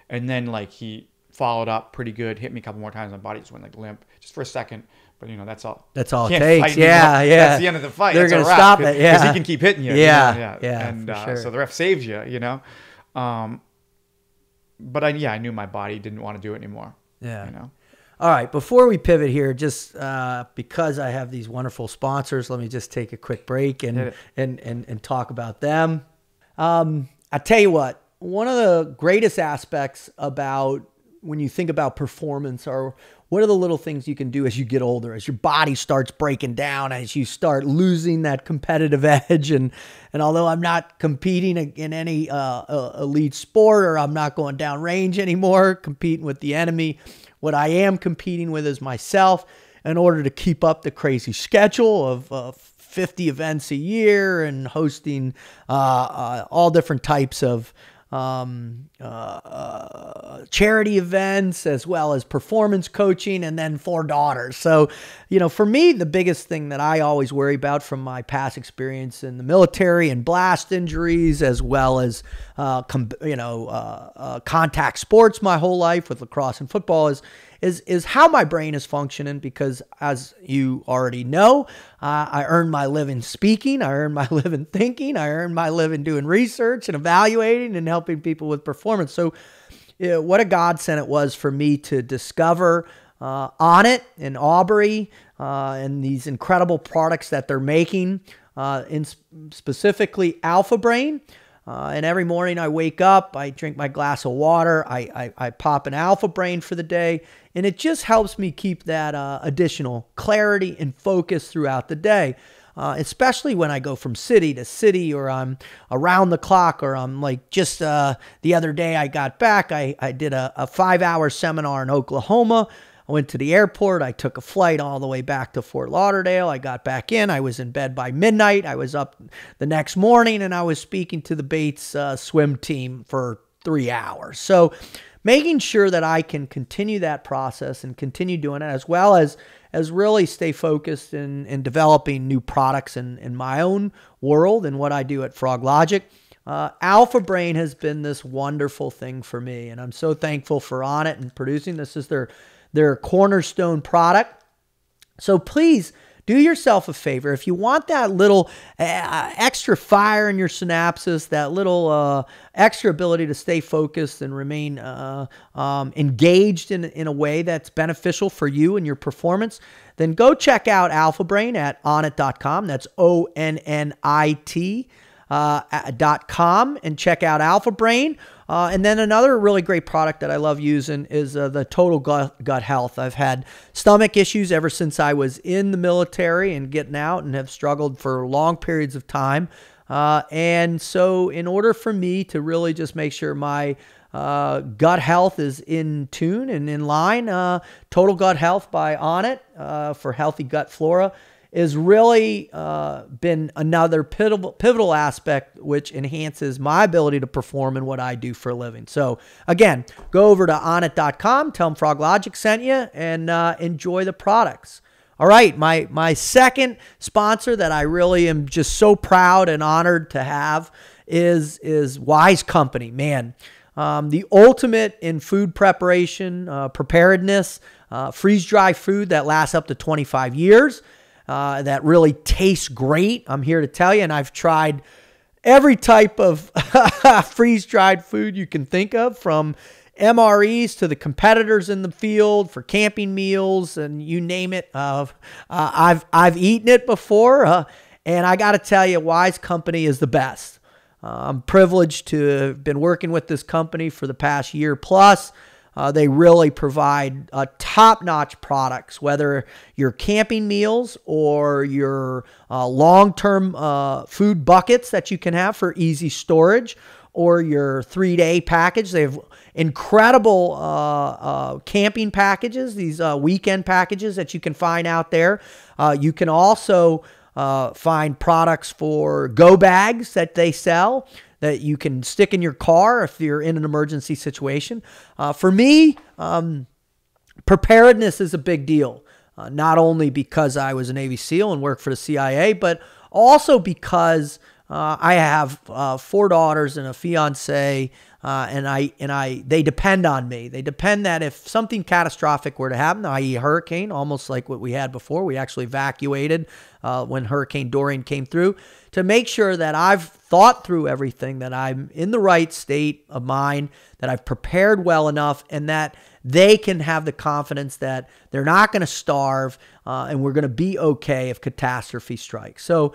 then he followed up pretty good, hit me a couple more times, my body just went like limp just for a second. But that's all. That's all it Can't takes. fight Yeah, anymore. yeah. That's the end of the fight. They're going to stop it. Yeah, because he can keep hitting you. Yeah, And for sure. so the ref saves you. But I knew my body didn't want to do it anymore. Yeah. All right. Before we pivot here, just because I have these wonderful sponsors, let me just take a quick break and talk about them. I tell you what, one of the greatest aspects about when you think about performance are what are the little things you can do as you get older, as your body starts breaking down, as you start losing that competitive edge. And although I'm not competing in any elite sport, or I'm not going down range anymore, competing with the enemy, what I am competing with is myself in order to keep up the crazy schedule of 50 events a year and hosting all different types of charity events, as well as performance coaching, and then 4 daughters. So, for me, the biggest thing that I always worry about from my past experience in the military and blast injuries, as well as, contact sports my whole life with lacrosse and football is how my brain is functioning, because as you already know, I earn my living speaking, I earn my living thinking, I earn my living doing research and evaluating and helping people with performance. So what a godsend it was for me to discover Onnit and Aubrey and these incredible products that they're making, specifically Alpha Brain. And every morning I wake up, I drink my glass of water, I pop an Alpha Brain for the day, and it just helps me keep that additional clarity and focus throughout the day, especially when I go from city to city, or I'm around the clock, or I'm like just the other day I got back, I did a 5-hour seminar in Oklahoma. I went to the airport. I took a flight all the way back to Fort Lauderdale. I got back in. I was in bed by midnight. I was up the next morning, and I was speaking to the Bates swim team for 3 hours. So making sure that I can continue that process and continue doing it, as well as really stay focused in developing new products in my own world and what I do at Froglogic. Alpha Brain has been this wonderful thing for me, and I'm so thankful for Onnit and producing. This is their cornerstone product. So please do yourself a favor. If you want that little extra fire in your synapses, that little extra ability to stay focused and remain engaged in a way that's beneficial for you and your performance, then go check out Alpha Brain at onnit.com. That's ONNIT. .com, and check out Alpha Brain. And then another really great product that I love using is the Total Gut Health. I've had stomach issues ever since I was in the military and getting out, and have struggled for long periods of time. And so in order for me to really just make sure my gut health is in tune and in line, Total Gut Health by Onnit for healthy gut flora is really been another pivotal aspect, which enhances my ability to perform in what I do for a living. So again, go over to onnit.com, tell them Froglogic sent you, and enjoy the products. All right, my second sponsor that I really am just so proud and honored to have is Wise Company. Man, the ultimate in food preparation, preparedness, freeze-dry food that lasts up to 25 years. That really tastes great. I'm here to tell you, and I've tried every type of freeze-dried food you can think of, from MREs to the competitors in the field for camping meals, and you name it. I've eaten it before, and I got to tell you, Wise Company is the best. I'm privileged to have been working with this company for the past year plus. They really provide top-notch products, whether your camping meals or your long-term food buckets that you can have for easy storage, or your 3-day package. They have incredible camping packages, these weekend packages that you can find out there. You can also find products for go bags that they sell, that you can stick in your car if you're in an emergency situation. For me, preparedness is a big deal, not only because I was a Navy SEAL and worked for the CIA, but also because I have 4 daughters and a fiance, they depend on me. They depend that if something catastrophic were to happen, i.e. a hurricane, almost like what we had before, we actually evacuated when Hurricane Dorian came through, to make sure that I've thought through everything, that I'm in the right state of mind, that I've prepared well enough, and that they can have the confidence that they're not going to starve and we're going to be okay if catastrophe strikes. So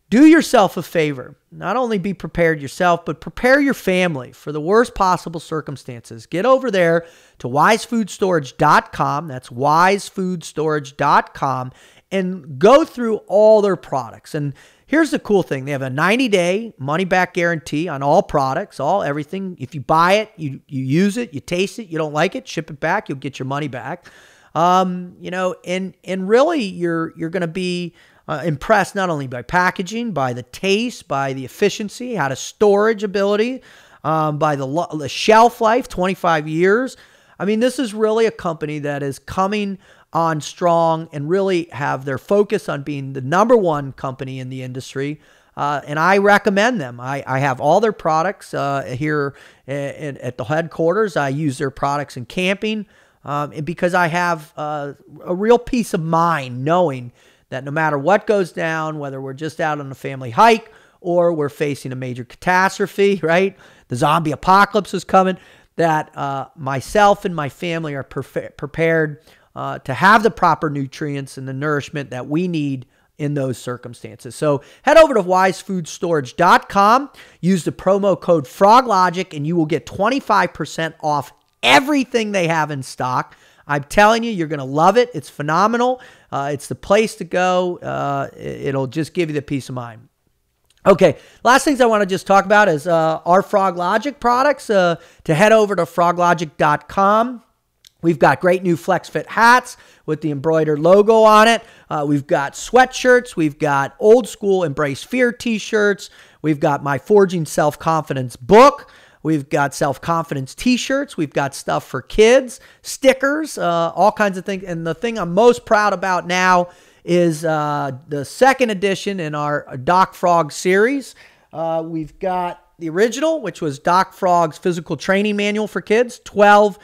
do yourself a favor. Not only be prepared yourself, but prepare your family for the worst possible circumstances. Get over there to wisefoodstorage.com. That's wisefoodstorage.com, and go through all their products. And here's the cool thing. They have a 90-day money-back guarantee on all products, everything. If you buy it, you use it, you taste it, you don't like it, ship it back, you'll get your money back. And really you're going to be impressed not only by packaging, by the taste, by the efficiency, how to storage ability, by the shelf life, 25 years. I mean, this is really a company that is coming on strong and really have their focus on being the #1 company in the industry. And I recommend them. I have all their products here at the headquarters. I use their products in Campion because I have a real peace of mind knowing that no matter what goes down, whether we're just out on a family hike or we're facing a major catastrophe, right? The zombie apocalypse is coming, that myself and my family are prepared to have the proper nutrients and the nourishment that we need in those circumstances. So head over to wisefoodstorage.com, use the promo code Froglogic, and you will get 25% off everything they have in stock. I'm telling you, you're going to love it. It's phenomenal. It's the place to go. It'll just give you the peace of mind. Okay, last things I want to just talk about is our Froglogic products. To head over to froglogic.com. We've got great new Flex Fit hats with the embroidered logo on it. We've got sweatshirts. We've got old school Embrace Fear t-shirts. We've got my Forging Self-Confidence book. We've got self-confidence t-shirts. We've got stuff for kids, stickers, all kinds of things. And the thing I'm most proud about now is the second edition in our Doc Frog series. We've got the original, which was Doc Frog's physical training manual for kids, 12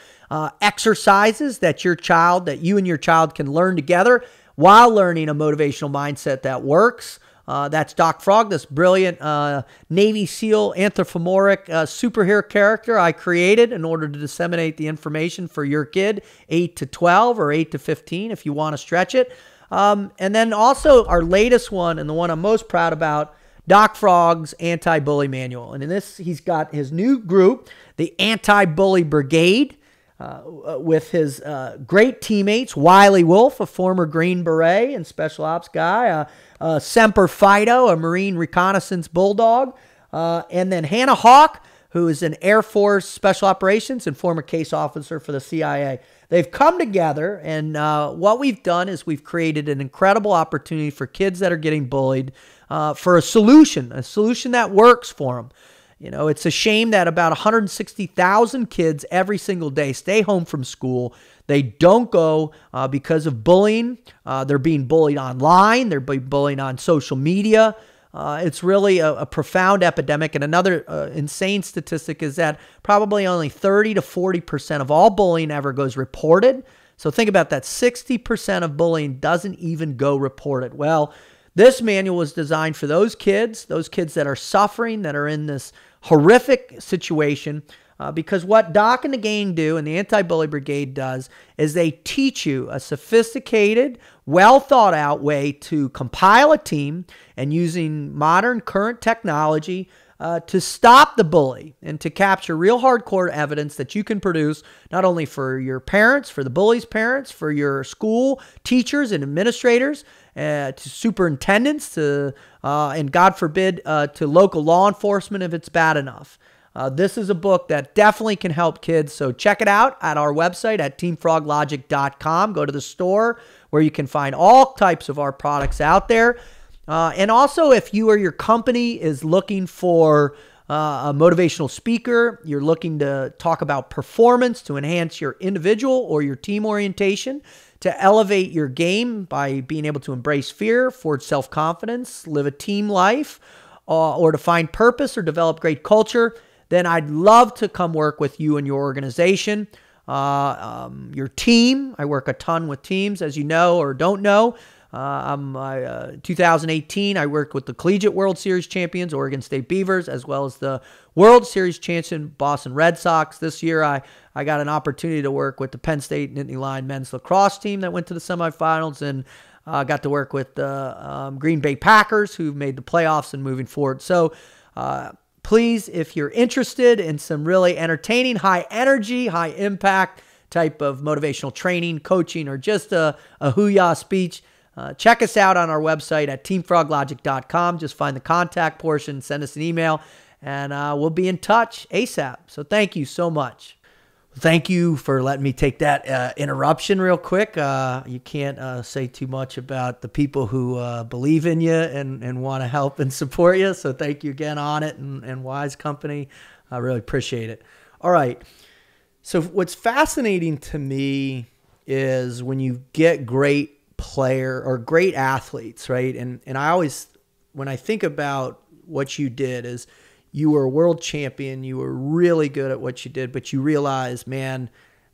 exercises that you and your child can learn together while learning a motivational mindset that works. That's Doc Frog, this brilliant Navy SEAL anthropomorphic superhero character I created in order to disseminate the information for your kid, 8 to 12 or 8 to 15 if you want to stretch it. And then also our latest one, and the one I'm most proud about, Doc Frog's Anti-Bully Manual. And in this, he's got his new group, the Anti-Bully Brigade, with his great teammates, Wiley Wolf, a former Green Beret and Special Ops guy, Semper Fido, a Marine reconnaissance bulldog, and then Hannah Hawk, who is an Air Force Special Operations and former case officer for the CIA. They've come together, and what we've done is we've created an incredible opportunity for kids that are getting bullied for a solution that works for them. You know, it's a shame that about 160,000 kids every single day stay home from school. They don't go because of bullying. They're being bullied online. They're being bullied on social media. It's really a profound epidemic. And another insane statistic is that probably only 30 to 40% of all bullying ever goes reported. So think about that. 60% of bullying doesn't even go reported. Well, this manual was designed for those kids that are suffering, that are in this horrific situation, because what Doc and the gang do and the Anti-Bully Brigade does is they teach you a sophisticated, well thought out way to compile a team and using modern current technology to stop the bully and to capture real hardcore evidence that you can produce not only for your parents, for the bully's parents, for your school teachers and administrators, to superintendents, and God forbid, to local law enforcement if it's bad enough. This is a book that definitely can help kids, so check it out at our website at teamfroglogic.com. Go to the store where you can find all types of our products out there. And also, if you or your company is looking for a motivational speaker, you're looking to talk about performance to enhance your individual or your team orientation, to elevate your game by being able to embrace fear, forge self-confidence, live a team life, or to find purpose or develop great culture, then I'd love to come work with you and your organization, your team. I work a ton with teams, as you know or don't know. 2018, I worked with the Collegiate World Series champions, Oregon State Beavers, as well as the World Series champion, Boston Red Sox. This year, I got an opportunity to work with the Penn State Nittany Lion men's lacrosse team that went to the semifinals, and got to work with the Green Bay Packers, who made the playoffs and moving forward. So please, if you're interested in some really entertaining, high energy, high impact type of motivational training, coaching, or just a hoo-yah speech, check us out on our website at teamfroglogic.com. Just find the contact portion, send us an email, and we'll be in touch ASAP. So thank you so much. Thank you for letting me take that interruption real quick. You can't say too much about the people who believe in you and want to help and support you. So thank you again, On It and Wise Company. I really appreciate it. All right. So what's fascinating to me is when you get great player or great athletes, right? And I always, when I think about what you did, is you were a world champion, you were really good at what you did, but you realize, man,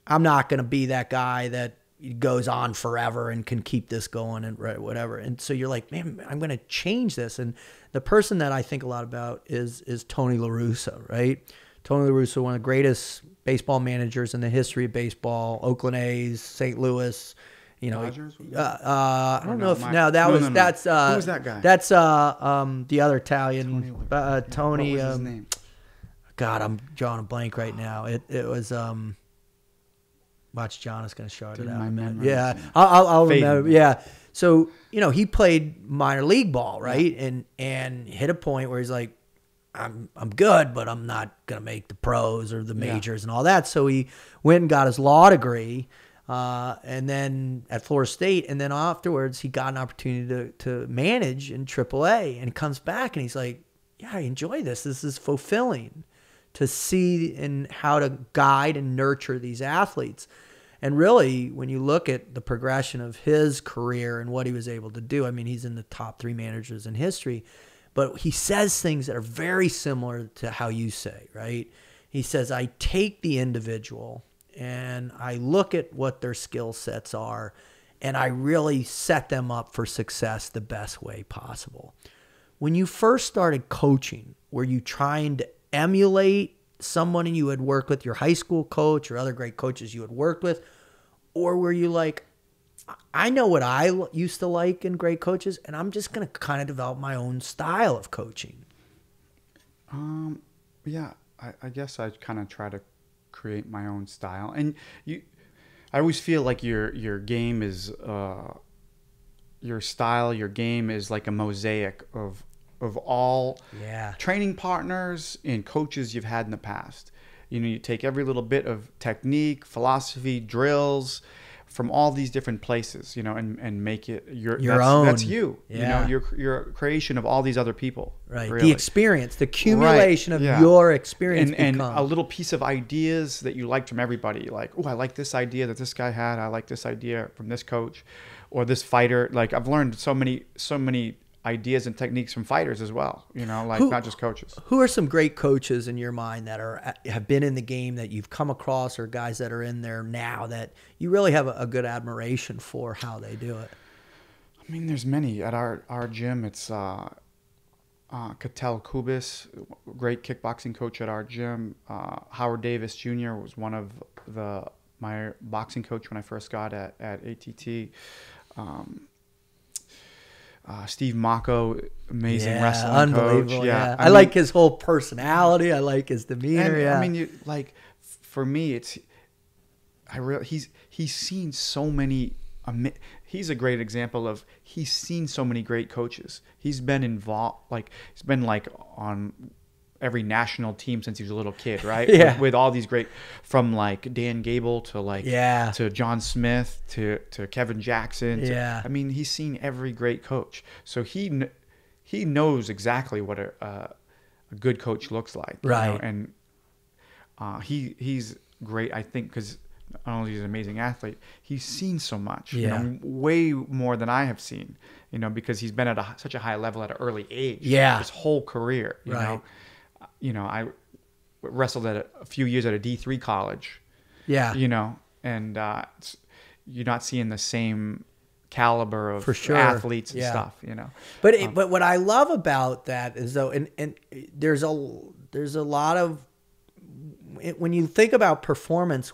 I'm not going to be that guy that goes on forever and can keep this going and whatever. And so you're like, man, I'm going to change this. And the person that I think a lot about is Tony La Russa, right? Tony La Russa, one of the greatest baseball managers in the history of baseball, Oakland A's, St. Louis. You know, I don't know if that's who was that guy? That's the other Italian Tony. What was his name? God, I'm drawing a blank right now. It was watch, John is going to shout it out. Yeah, I'll remember. Yeah, so he played minor league ball, right? Yeah. And hit a point where he's like, I'm good, but I'm not going to make the pros or the majors and all that. So he went and got his law degree. And then at Florida State, and then afterwards he got an opportunity to manage in AAA, and comes back and he's like, yeah, I enjoy this. This is fulfilling to see and how to guide and nurture these athletes. And really, when you look at the progression of his career and what he was able to do, I mean, he's in the top 3 managers in history, but he says things that are very similar to how you say, right? He says, I take the individual and I look at what their skill sets are, and I really set them up for success the best way possible. When you first started coaching, were you trying to emulate someone you had worked with, your high school coach or other great coaches you had worked with? Or were you like, I know what I used to like in great coaches, and I'm just going to kind of develop my own style of coaching? Yeah, I guess I'd kind of try to create my own style. And I always feel like your game is your style, your game is like a mosaic of all training partners and coaches you've had in the past. You take every little bit of technique, philosophy, drills from all these different places, and make it your own. That's you. Yeah. You're a creation of all these other people. Right. Really. The experience, the accumulation of your experience. And a little piece of ideas that you liked from everybody. Like, oh, I like this idea that this guy had. I like this idea from this coach or this fighter. Like, I've learned so many ideas and techniques from fighters as well, not just coaches. Who are some great coaches in your mind that have been in the game that you've come across, or guys that are in there now that you really have a good admiration for how they do it? I mean, there's many. At our gym, it's Cattell Kubis, great kickboxing coach at our gym. Howard Davis Jr. was one of my boxing coach when I first got at ATT. Steve Mako, amazing wrestling unbelievable coach. Yeah, I like his whole personality. I like his demeanor. I mean, for me, he's seen so many. He's a great example of he's seen so many great coaches. He's been involved, he's been on every national team since he was a little kid, right? Yeah. With all these great, from Dan Gable to to John Smith to Kevin Jackson. I mean, he's seen every great coach, so he knows exactly what a good coach looks like, right? And he's great, I think, because not only is he an amazing athlete, he's seen so much, Yeah. way more than I have seen, because he's been at such a high level at an early age. Yeah. His whole career, Right. I wrestled at a few years at a D3 college. Yeah. And you're not seeing the same caliber of For sure. athletes and Yeah. stuff, But what I love about that is though, and there's a lot of, when you think about performance,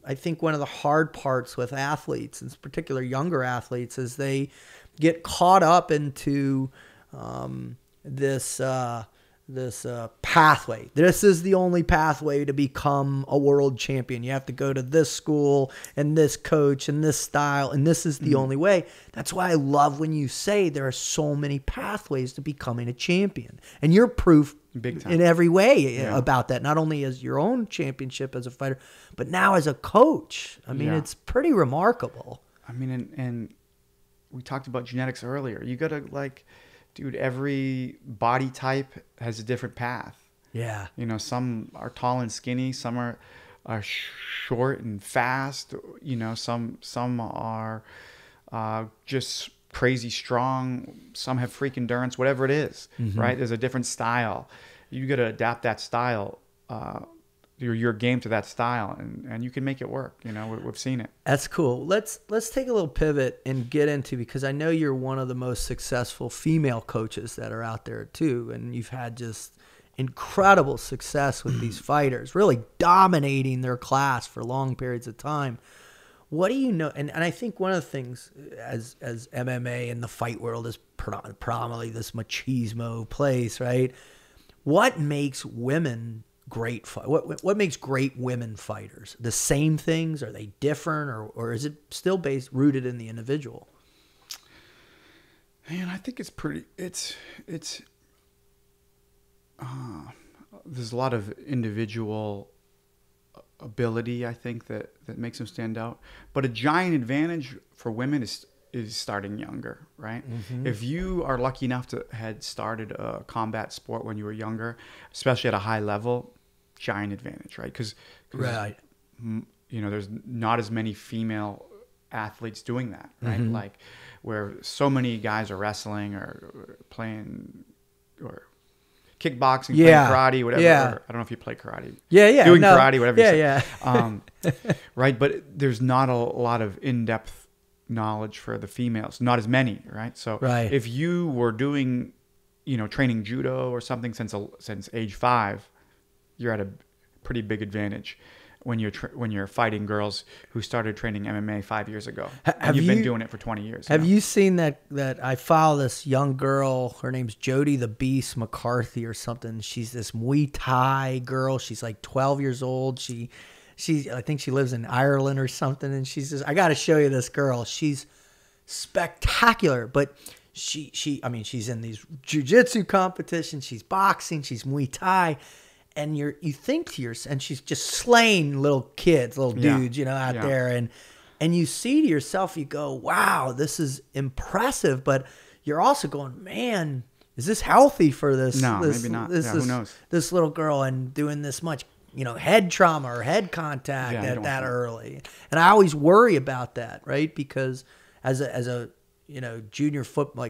I think one of the hard parts with athletes, in particular younger athletes, is they get caught up into this pathway. This is the only pathway to become a world champion. You have to go to this school and this coach and this style, and this is the only way. That's why I love when you say there are so many pathways to becoming a champion. And you're proof Big time. in every way about that, not only as your own championship as a fighter, but now as a coach. I mean, it's pretty remarkable. I mean, and we talked about genetics earlier. You got to dude, every body type has a different path. Yeah. Some are tall and skinny. Some are short and fast. Some are just crazy strong. Some have freak endurance, whatever it is, right? There's a different style. You got to adapt that style, your game to that style, and you can make it work. We've seen it. That's cool. Let's take a little pivot and get into, because I know you're one of the most successful female coaches that are out there too, and you've had just incredible success with these fighters, really dominating their class for long periods of time. What do you know? And I think one of the things as MMA and the fight world is predominantly this machismo place, right? What makes women great what makes great women fighters? The same things? Are they different, or is it still rooted in the individual? Man, I think it's pretty. There's a lot of individual ability, I think, that makes them stand out. But a giant advantage for women is starting younger, right? If you are lucky enough to had started a combat sport when you were younger, especially at a high level, giant advantage, right? Because there's not as many female athletes doing that, right? Where so many guys are wrestling or playing or kickboxing, playing karate, whatever. Or, I don't know if you play karate. Doing karate, whatever you say. Right? But there's not a lot of in-depth knowledge for the females. Not as many, right? So if you were doing, training judo or something since age 5, you're at a pretty big advantage when you're fighting girls who started training MMA 5 years ago. You've been doing it for 20 years. Have you seen that I follow this young girl, her name's Jody the Beast McCarthy or something. She's this Muay Thai girl. She's like 12 years old. She I think she lives in Ireland or something, and she's just, I got to show you this girl. She's spectacular, but she's in these jiu-jitsu competitions, she's boxing, she's Muay Thai. And you think to yourself, and she's just slaying little kids, little dudes, out there. And you see to yourself, you go, wow, this is impressive. But you're also going, man, is this healthy for this? No, maybe not. Who knows? This little girl and doing this much, head trauma or head contact at that early. And I always worry about that, right? Because as a junior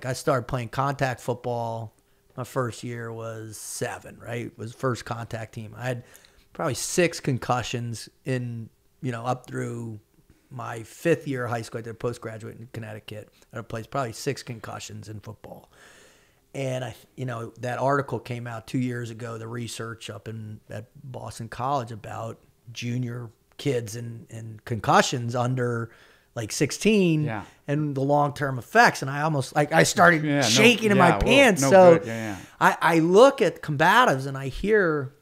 I started playing contact football. My first year was 7, right? It was first contact team. I had probably 6 concussions up through my 5th year of high school. I did a postgraduate in Connecticut. I played probably 6 concussions in football. And that article came out 2 years ago, the research up at Boston College about junior kids and concussions under like 16 and the long-term effects. And I almost I started shaking in my pants. I look at combatives and I hear,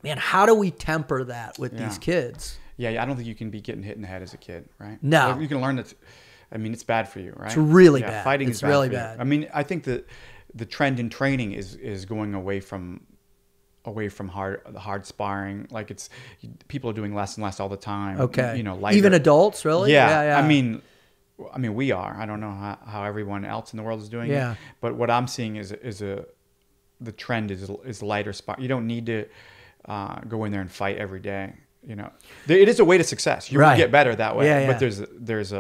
man, how do we temper that with these kids? I don't think you can be getting hit in the head as a kid, right? No. You can learn that. It's bad for you, right? It's really bad. Fighting is bad really for you. bad. I think that the trend in training is going away from hard sparring. Like people are doing less and less all the time. Okay. Lighter. Even adults, really? Yeah. I mean, we are. I don't know how everyone else in the world is doing it. But what I'm seeing is the trend is lighter spar. You don't need to go in there and fight every day. you know, it is a way to success. You will get better that way, but there's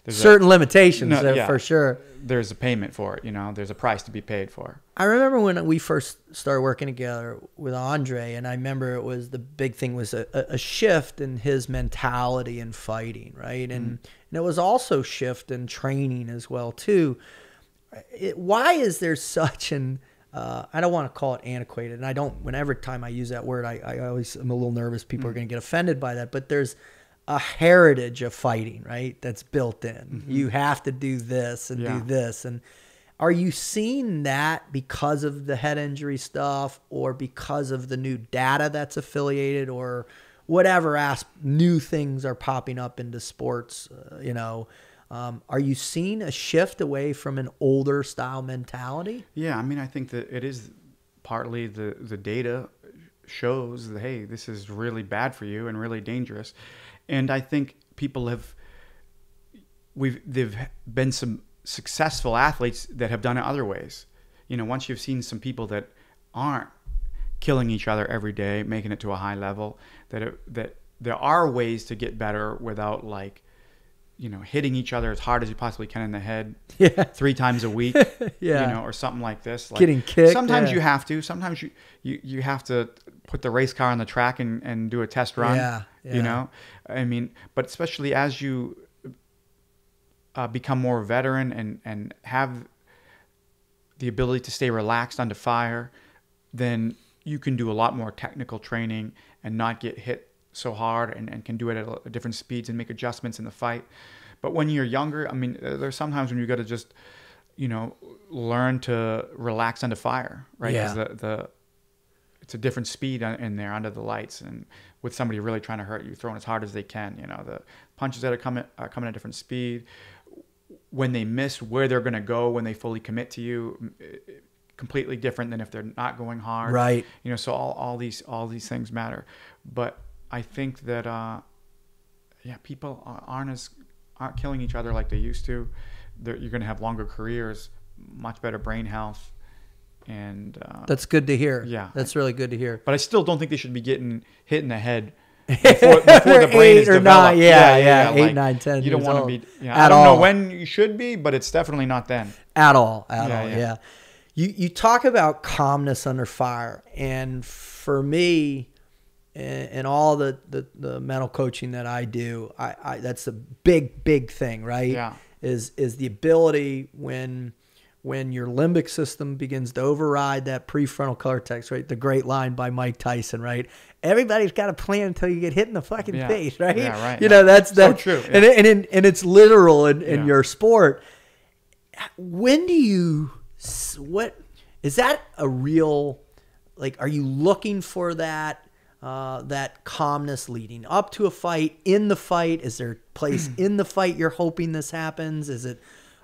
certain limitations for sure. There's a payment for it, you know. There's a price to be paid for. I remember when we first started working together with Andre, and I remember it was the big thing was a shift in his mentality in fighting, right? And it was also shift in training as well too. Why is there such an I don't want to call it antiquated, and I don't. Whenever time I use that word, I always am a little nervous. People are going to get offended by that, but there's a heritage of fighting, right? That's built in. You have to do this and do this. And are you seeing that because of the head injury stuff, or because of the new data that's affiliated, or whatever new things are popping up into sports? You know, are you seeing a shift away from an older style mentality? Yeah, I mean, I think that it is partly the data shows that, hey, this is really bad for you and really dangerous. And I think people there've been some successful athletes that have done it other ways. You know, once you've seen some people that aren't killing each other every day, making it to a high level, that there are ways to get better without, like, you know, hitting each other as hard as you possibly can in the head 3 times a week, you know, or something like this. Like, getting kicked. Sometimes you have to. Sometimes you have to put the race car on the track and do a test run. You know, I mean, but especially as you become more veteran and have the ability to stay relaxed under fire, then you can do a lot more technical training and not get hit so hard, and can do it at different speeds and make adjustments in the fight. But when you're younger, I mean, there's sometimes when you got to just, you know, learn to relax under fire, right? Because it's a different speed in there under the lights, and with somebody really trying to hurt you, throwing as hard as they can. You know, the punches that are coming at a different speed. When they miss, where they're going to go when they fully commit to you, completely different than if they're not going hard. Right. You know, so all these things matter. But I think that people aren't killing each other like they used to. You're going to have longer careers, much better brain health. And that's good to hear. Yeah, that's really good to hear. But I still don't think they should be getting hit in the head before the brain is developed. 8, like, 9, 10. You don't want to be. Yeah, I don't know when you should be, but it's definitely not then. At all. Yeah. You talk about calmness under fire, and for me, and all the mental coaching that I do, I that's a big thing, right? Yeah. Is the ability when your limbic system begins to override that prefrontal cortex, right? The great line by Mike Tyson, right? Everybody's got a plan until you get hit in the fucking face, right? Yeah, right. You know, that's so true. Yeah. And it's literal in your sport. When do you, what, is that a real, like, are you looking for that calmness leading up to a fight, in the fight? Is there a place in the fight you're hoping this happens?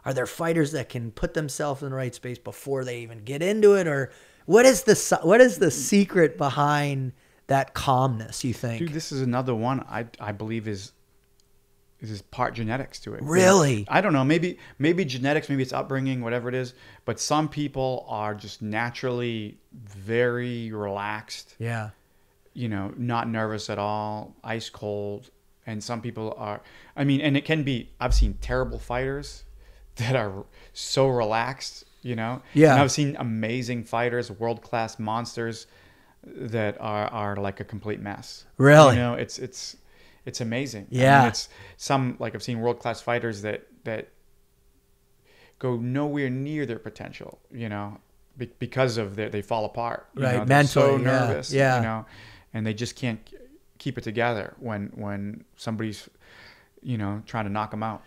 Are there fighters that can put themselves in the right space before they even get into it? Or what is the secret behind that calmness, you think? Dude, this is another one I believe is part genetics to it. Really? I don't know. Maybe genetics, maybe it's upbringing, whatever it is. But some people are just naturally very relaxed. Yeah. You know, not nervous at all, ice cold. And some people are, I mean, and it can be, I've seen terrible fighters that are so relaxed, you know? Yeah. And I've seen amazing fighters, world-class monsters that are like a complete mess. Really? You know, it's amazing. Yeah. I mean, it's some, like, I've seen world-class fighters that go nowhere near their potential, you know, because of they fall apart. You right. know? Mentally. They're so nervous, yeah. you know, and they just can't keep it together when somebody's, you know, trying to knock them out.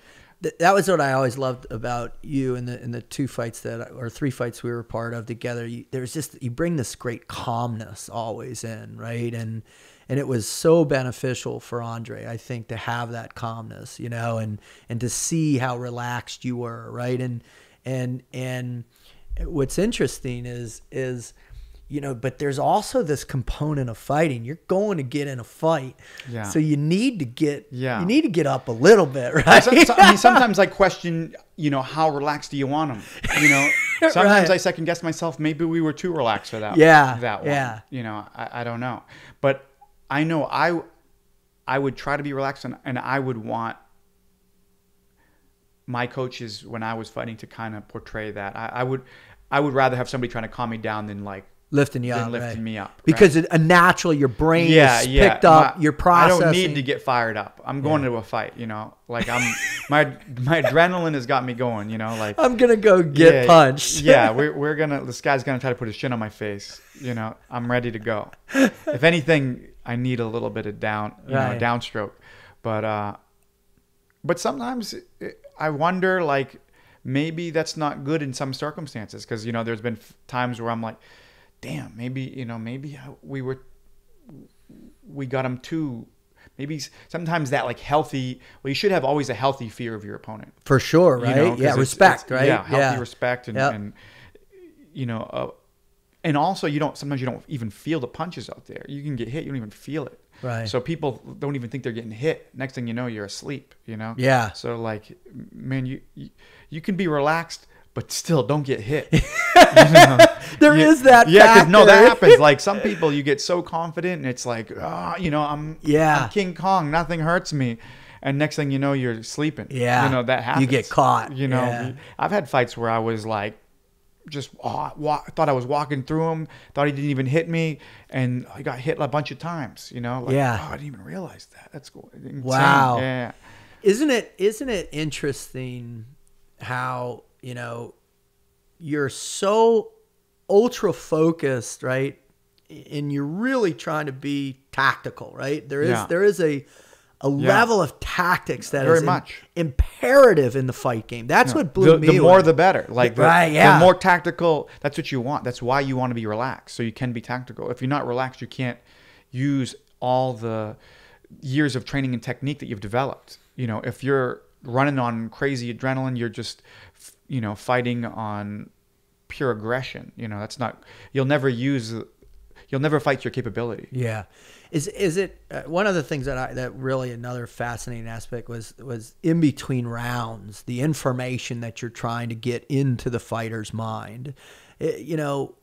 That was what I always loved about you in the 2 fights or 3 fights we were part of together. There's just, you bring this great calmness always in, right? And it was so beneficial for Andre, I think, to have that calmness, you know, and to see how relaxed you were, right? And what's interesting is you know, but there's also this component of fighting. You're going to get in a fight. Yeah. So you need to get up a little bit, right? I mean, sometimes I question, you know, how relaxed do you want them? You know, sometimes I second guess myself. Maybe we were too relaxed for that. That one. Yeah. You know, I don't know. But I know I would try to be relaxed, and I would want my coaches when I was fighting to kind of portray that. I would rather have somebody trying to calm me down than like lifting you than up, lifting right? me up, Because a naturally your brain is picked up, your processing. I don't need to get fired up. I'm going to a fight, you know. Like my adrenaline has got me going, you know. Like I'm gonna go get punched. Yeah, this guy's gonna try to put his chin on my face. You know, I'm ready to go. If anything, I need a little bit of downstroke, but sometimes I wonder, like, maybe that's not good in some circumstances, because, you know, there's been times where I'm like, damn, maybe we got him too. Maybe sometimes that, like, healthy. Well, you should have always a healthy fear of your opponent. For sure, right? You know, yeah, respect, right? Yeah, healthy respect, and you know, and also sometimes you don't even feel the punches out there. You can get hit, you don't even feel it. Right. So people don't even think they're getting hit. Next thing you know, you're asleep, you know? Yeah. So, like, man, you can be relaxed, but still don't get hit. You know? There is that Yeah, because factor. that happens. Like, some people, you get so confident, and it's like, you know, I'm King Kong. Nothing hurts me. And next thing you know, you're sleeping. Yeah. You know, that happens. You get caught. You know, Yeah. I've had fights where I was like, just thought I was walking through him, thought he didn't even hit me, and I got hit a bunch of times, you know? Like, I didn't even realize that. That's cool. Insane. Wow. Yeah. Isn't it interesting how, you know, you're so ultra focused, right? And you're really trying to be tactical, right? There is a level of tactics that very is much imperative in the fight game. That's what blew me away. The more the better. Like, the more tactical, that's what you want. That's why you want to be relaxed, so you can be tactical. If you're not relaxed, you can't use all the years of training and technique that you've developed. You know, if you're running on crazy adrenaline, you're just, you know, fighting on pure aggression. You know, that's not, you'll never fight your capability. Yeah. Is it one of the things that really another fascinating aspect was in between rounds, the information that you're trying to get into the fighter's mind. You know,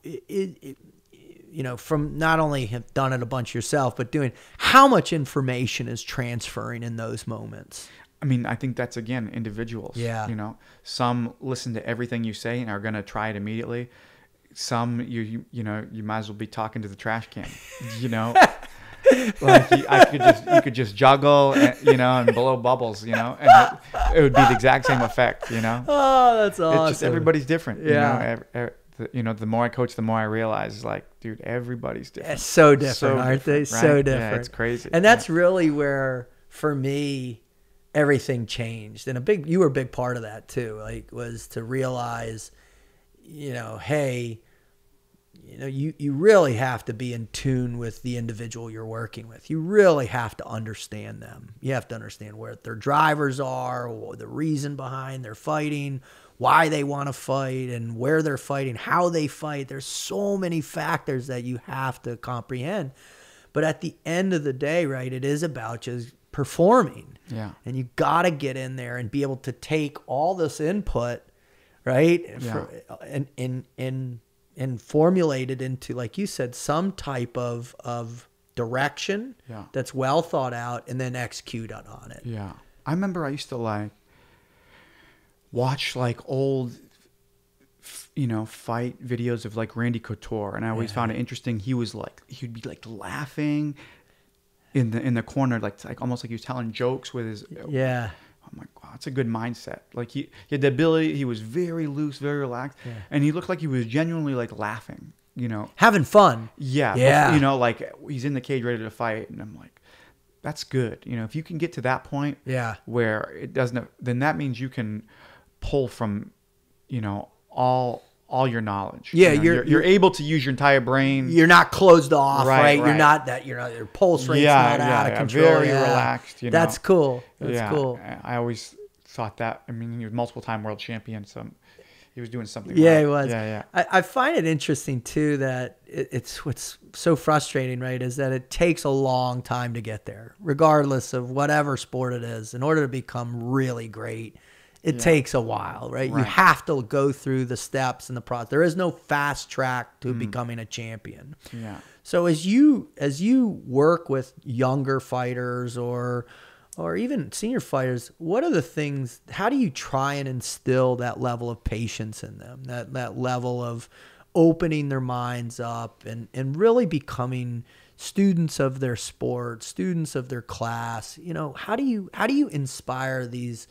from not only have done it a bunch yourself, but doing how much information is transferring in those moments. I mean, I think that's, again, individuals. Yeah. You know, some listen to everything you say and are going to try it immediately. Some you might as well be talking to the trash can. You know. Like, you could just juggle, you know, and blow bubbles, you know, and it would be the exact same effect, you know. Oh, that's awesome. It's just, everybody's different. Yeah. You know, the more I coach, the more I realize, like, dude, everybody's different. It's so different, aren't they? Right? So different. Yeah, it's crazy. And that's really where, for me, everything changed. And you were a big part of that too. Like, was to realize, you know, hey, you know, you really have to be in tune with the individual you're working with. You really have to understand them. You have to understand where their drivers are, or the reason behind their fighting, why they want to fight, and where they're fighting, how they fight. There's so many factors that you have to comprehend. But at the end of the day, right, it is about just performing. Yeah. And you got to get in there and be able to take all this input, right? Yeah. And formulate it into, like you said, some type of direction that's well thought out, and then execute on it. Yeah. I remember I used to, like, watch, like, old, you know, fight videos of, like, Randy Couture, and I always found it interesting. He'd be like laughing in the corner, like almost like he was telling jokes with his. Yeah. I'm like, wow, that's a good mindset. Like, he had the ability. He was very loose, very relaxed, and he looked like he was genuinely, like, laughing. You know, having fun. Yeah. Yeah. You know, like, he's in the cage ready to fight, and I'm like, that's good. You know, if you can get to that point, where it doesn't, then that means you can pull from, you know, all your knowledge. Yeah, you know, you're able to use your entire brain. You're not closed off, right? Right. You're not that. You're not, your pulse rate's not out of control. Very relaxed. You know? That's cool. That's cool. I always thought that. I mean, he was multiple-time world champion, so he was doing something. Yeah, right. he was. Yeah. I find it interesting too that it's what's so frustrating, right? Is that it takes a long time to get there, regardless of whatever sport it is. In order to become really great, it takes a while, right? You have to go through the steps and the process. There is no fast track to becoming a champion. Yeah. So as you work with younger fighters or even senior fighters, what are the things, how do you try and instill that level of patience in them, that level of opening their minds up and really becoming students of their sport, students of their class? You know, how do you inspire these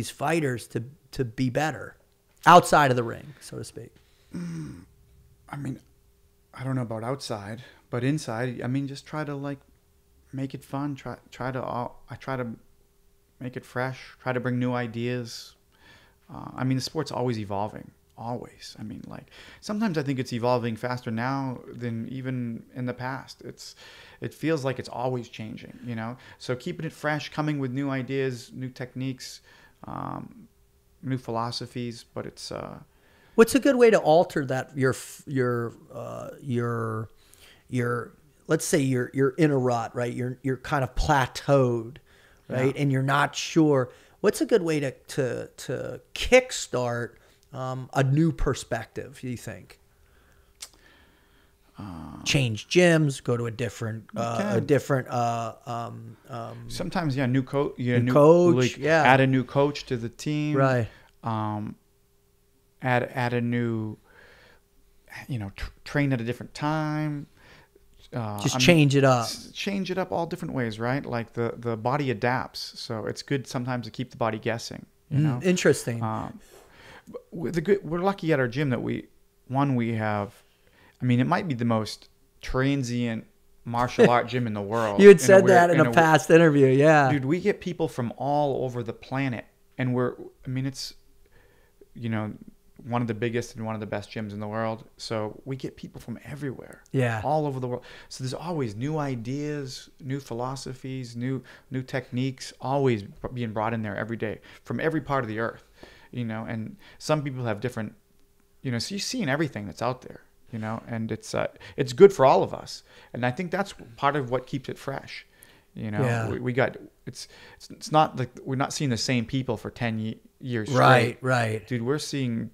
fighters to be better outside of the ring, so to speak? I mean, I don't know about outside, but inside, I mean, just try to like make it fun. I try to make it fresh. Try to bring new ideas. I mean, the sport's always evolving. Always. I mean, like sometimes I think it's evolving faster now than even in the past. It feels like it's always changing, you know? So keeping it fresh, coming with new ideas, new techniques, new philosophies, but it's what's a good way to alter that your let's say you're in a rut, right? You're kind of plateaued, right? And you're not sure. What's a good way to kickstart a new perspective, do you think? Change gyms, go to a different sometimes new coach, new coach, like, add a new coach to the team, right? Add a new, train at a different time. Change it up. Change it up all different ways, right? Like the body adapts, so it's good sometimes to keep the body guessing. You know, interesting. We're lucky at our gym that we have. I mean, it might be the most transient martial art gym in the world. You had said that in a past interview, yeah. Dude, we get people from all over the planet, and it's, one of the biggest and one of the best gyms in the world. So we get people from everywhere, all over the world. So there's always new ideas, new philosophies, new techniques, always being brought in there every day from every part of the earth, and some people have different, so you're seeing everything that's out there, and it's good for all of us. And I think that's part of what keeps it fresh. We got, it's not like we're not seeing the same people for 10 years straight. Right. Dude, we're seeing,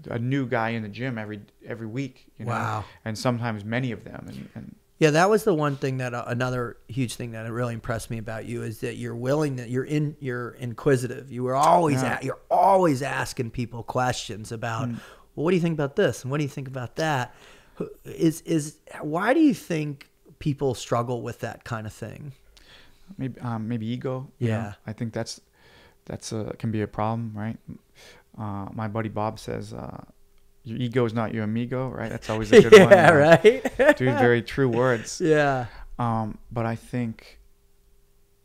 a new guy in the gym every week, Wow. And sometimes many of them. And yeah, that was the one thing that another huge thing that really impressed me about you is that you're inquisitive. You were always you're always asking people questions about, well, what do you think about this? And what do you think about that? Why do you think people struggle with that kind of thing? Maybe ego. Yeah. I think that's can be a problem, right? My buddy Bob says, your ego is not your amigo, right? That's always a good one. Yeah, right? Dude, very true words. Yeah. But I think,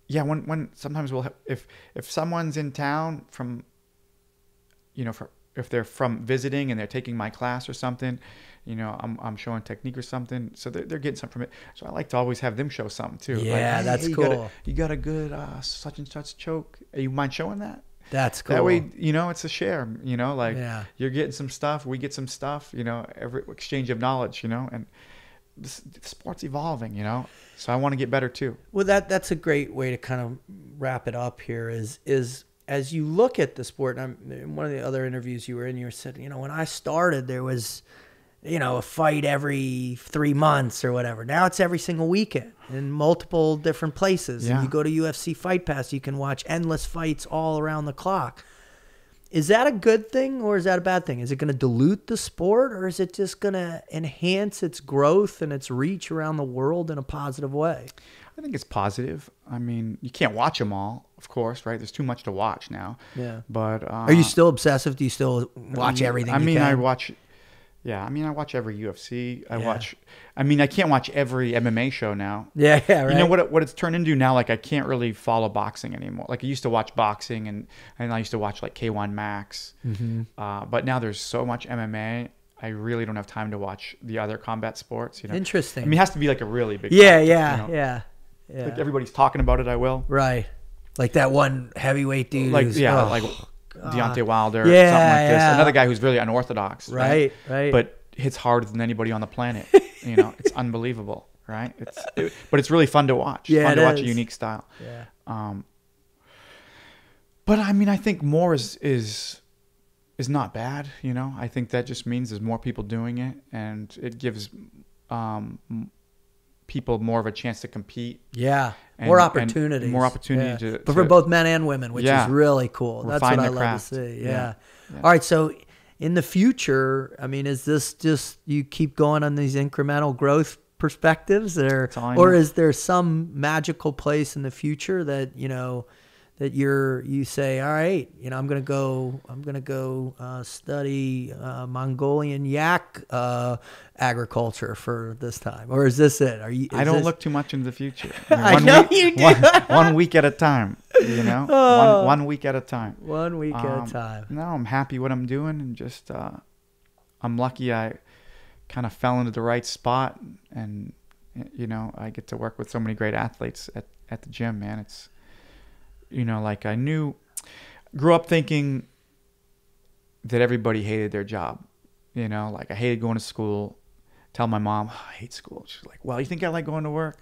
when sometimes if someone's in town from, if they're from visiting and they're taking my class or something, I'm showing technique or something, so they're getting something from it. So I like to always have them show something too. Yeah, like, hey, that's cool. You got a good such and such choke. You mind showing that? That's cool. That way, it's a share. You're getting some stuff, we get some stuff. Every exchange of knowledge. And the sport's evolving. So I want to get better too. Well, that's a great way to kind of wrap it up here. Is as you look at the sport, and in one of the other interviews you were in, you said, when I started, there was, a fight every 3 months or whatever. Now it's every single weekend in multiple different places. Yeah. And you go to UFC Fight Pass, you can watch endless fights all around the clock. Is that a good thing or is that a bad thing? Is it going to dilute the sport or is it just going to enhance its growth and its reach around the world in a positive way? I think it's positive. I mean, you can't watch them all, of course, right? There's too much to watch now. Yeah. But are you still obsessive? Do you still watch everything? I watch. Yeah, I watch every UFC. I can't watch every MMA show now. Yeah, right. You know what it's turned into now? Like I can't really follow boxing anymore. Like I used to watch boxing and I used to watch like K1 Max. Mm-hmm. But now there's so much MMA. I really don't have time to watch the other combat sports. Interesting. I mean, it has to be like a really big. Yeah. Like everybody's talking about it. I will. Right. Like that one heavyweight dude. Like Deontay Wilder, something like this. Another guy who's really unorthodox, right? But hits harder than anybody on the planet. It's unbelievable, right? But it's really fun to watch. Yeah, fun to watch a unique style. Yeah. But I mean, I think more is not bad. You know, I think that just means there's more people doing it, and it gives people more of a chance to compete. Yeah. More opportunities. And more opportunity but for both men and women, which is really cool. Refine That's what I the love craft. to see. Yeah. All right. So in the future, I mean, is this just you keep going on these incremental growth perspectives, or is there some magical place in the future that, you know, that you say, all right, you know, I'm gonna go study Mongolian yak agriculture for this time, or is this it? I don't look too much into the future. I know you do. One week at a time. You know, one week at a time. 1 week at a time. No, I'm happy what I'm doing, and just I'm lucky I kind of fell into the right spot, and you know, I get to work with so many great athletes at the gym, man. It's, you know, like grew up thinking that everybody hated their job. You know, like I hated going to school. Tell my mom, oh, I hate school. She's like, well, you think I like going to work?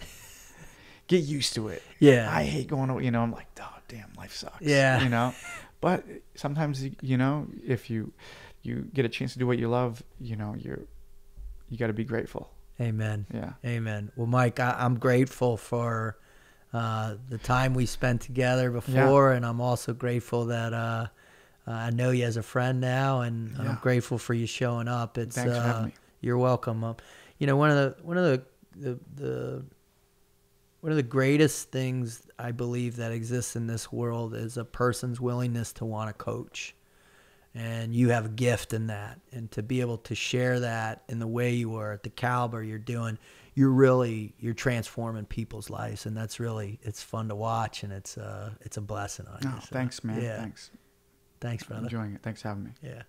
Get used to it. Yeah. I hate going to, you know, I'm like, oh, damn, life sucks. Yeah. You know, but sometimes, you know, if you get a chance to do what you love, you know, you got to be grateful. Amen. Yeah. Amen. Well, Mike, I'm grateful for the time we spent together before, and I'm also grateful that I know you as a friend now, and I'm grateful for you showing up. Thanks for having me. You're welcome. You know, one of the greatest things I believe that exists in this world is a person's willingness to want to coach. And you have a gift in that. And to be able to share that in the way you are, at the caliber you're doing, you're transforming people's lives. And that's really, it's fun to watch, and it's a blessing on you. Oh, thanks, man. Yeah. Thanks. Thanks, brother. I'm enjoying it. Thanks for having me. Yeah.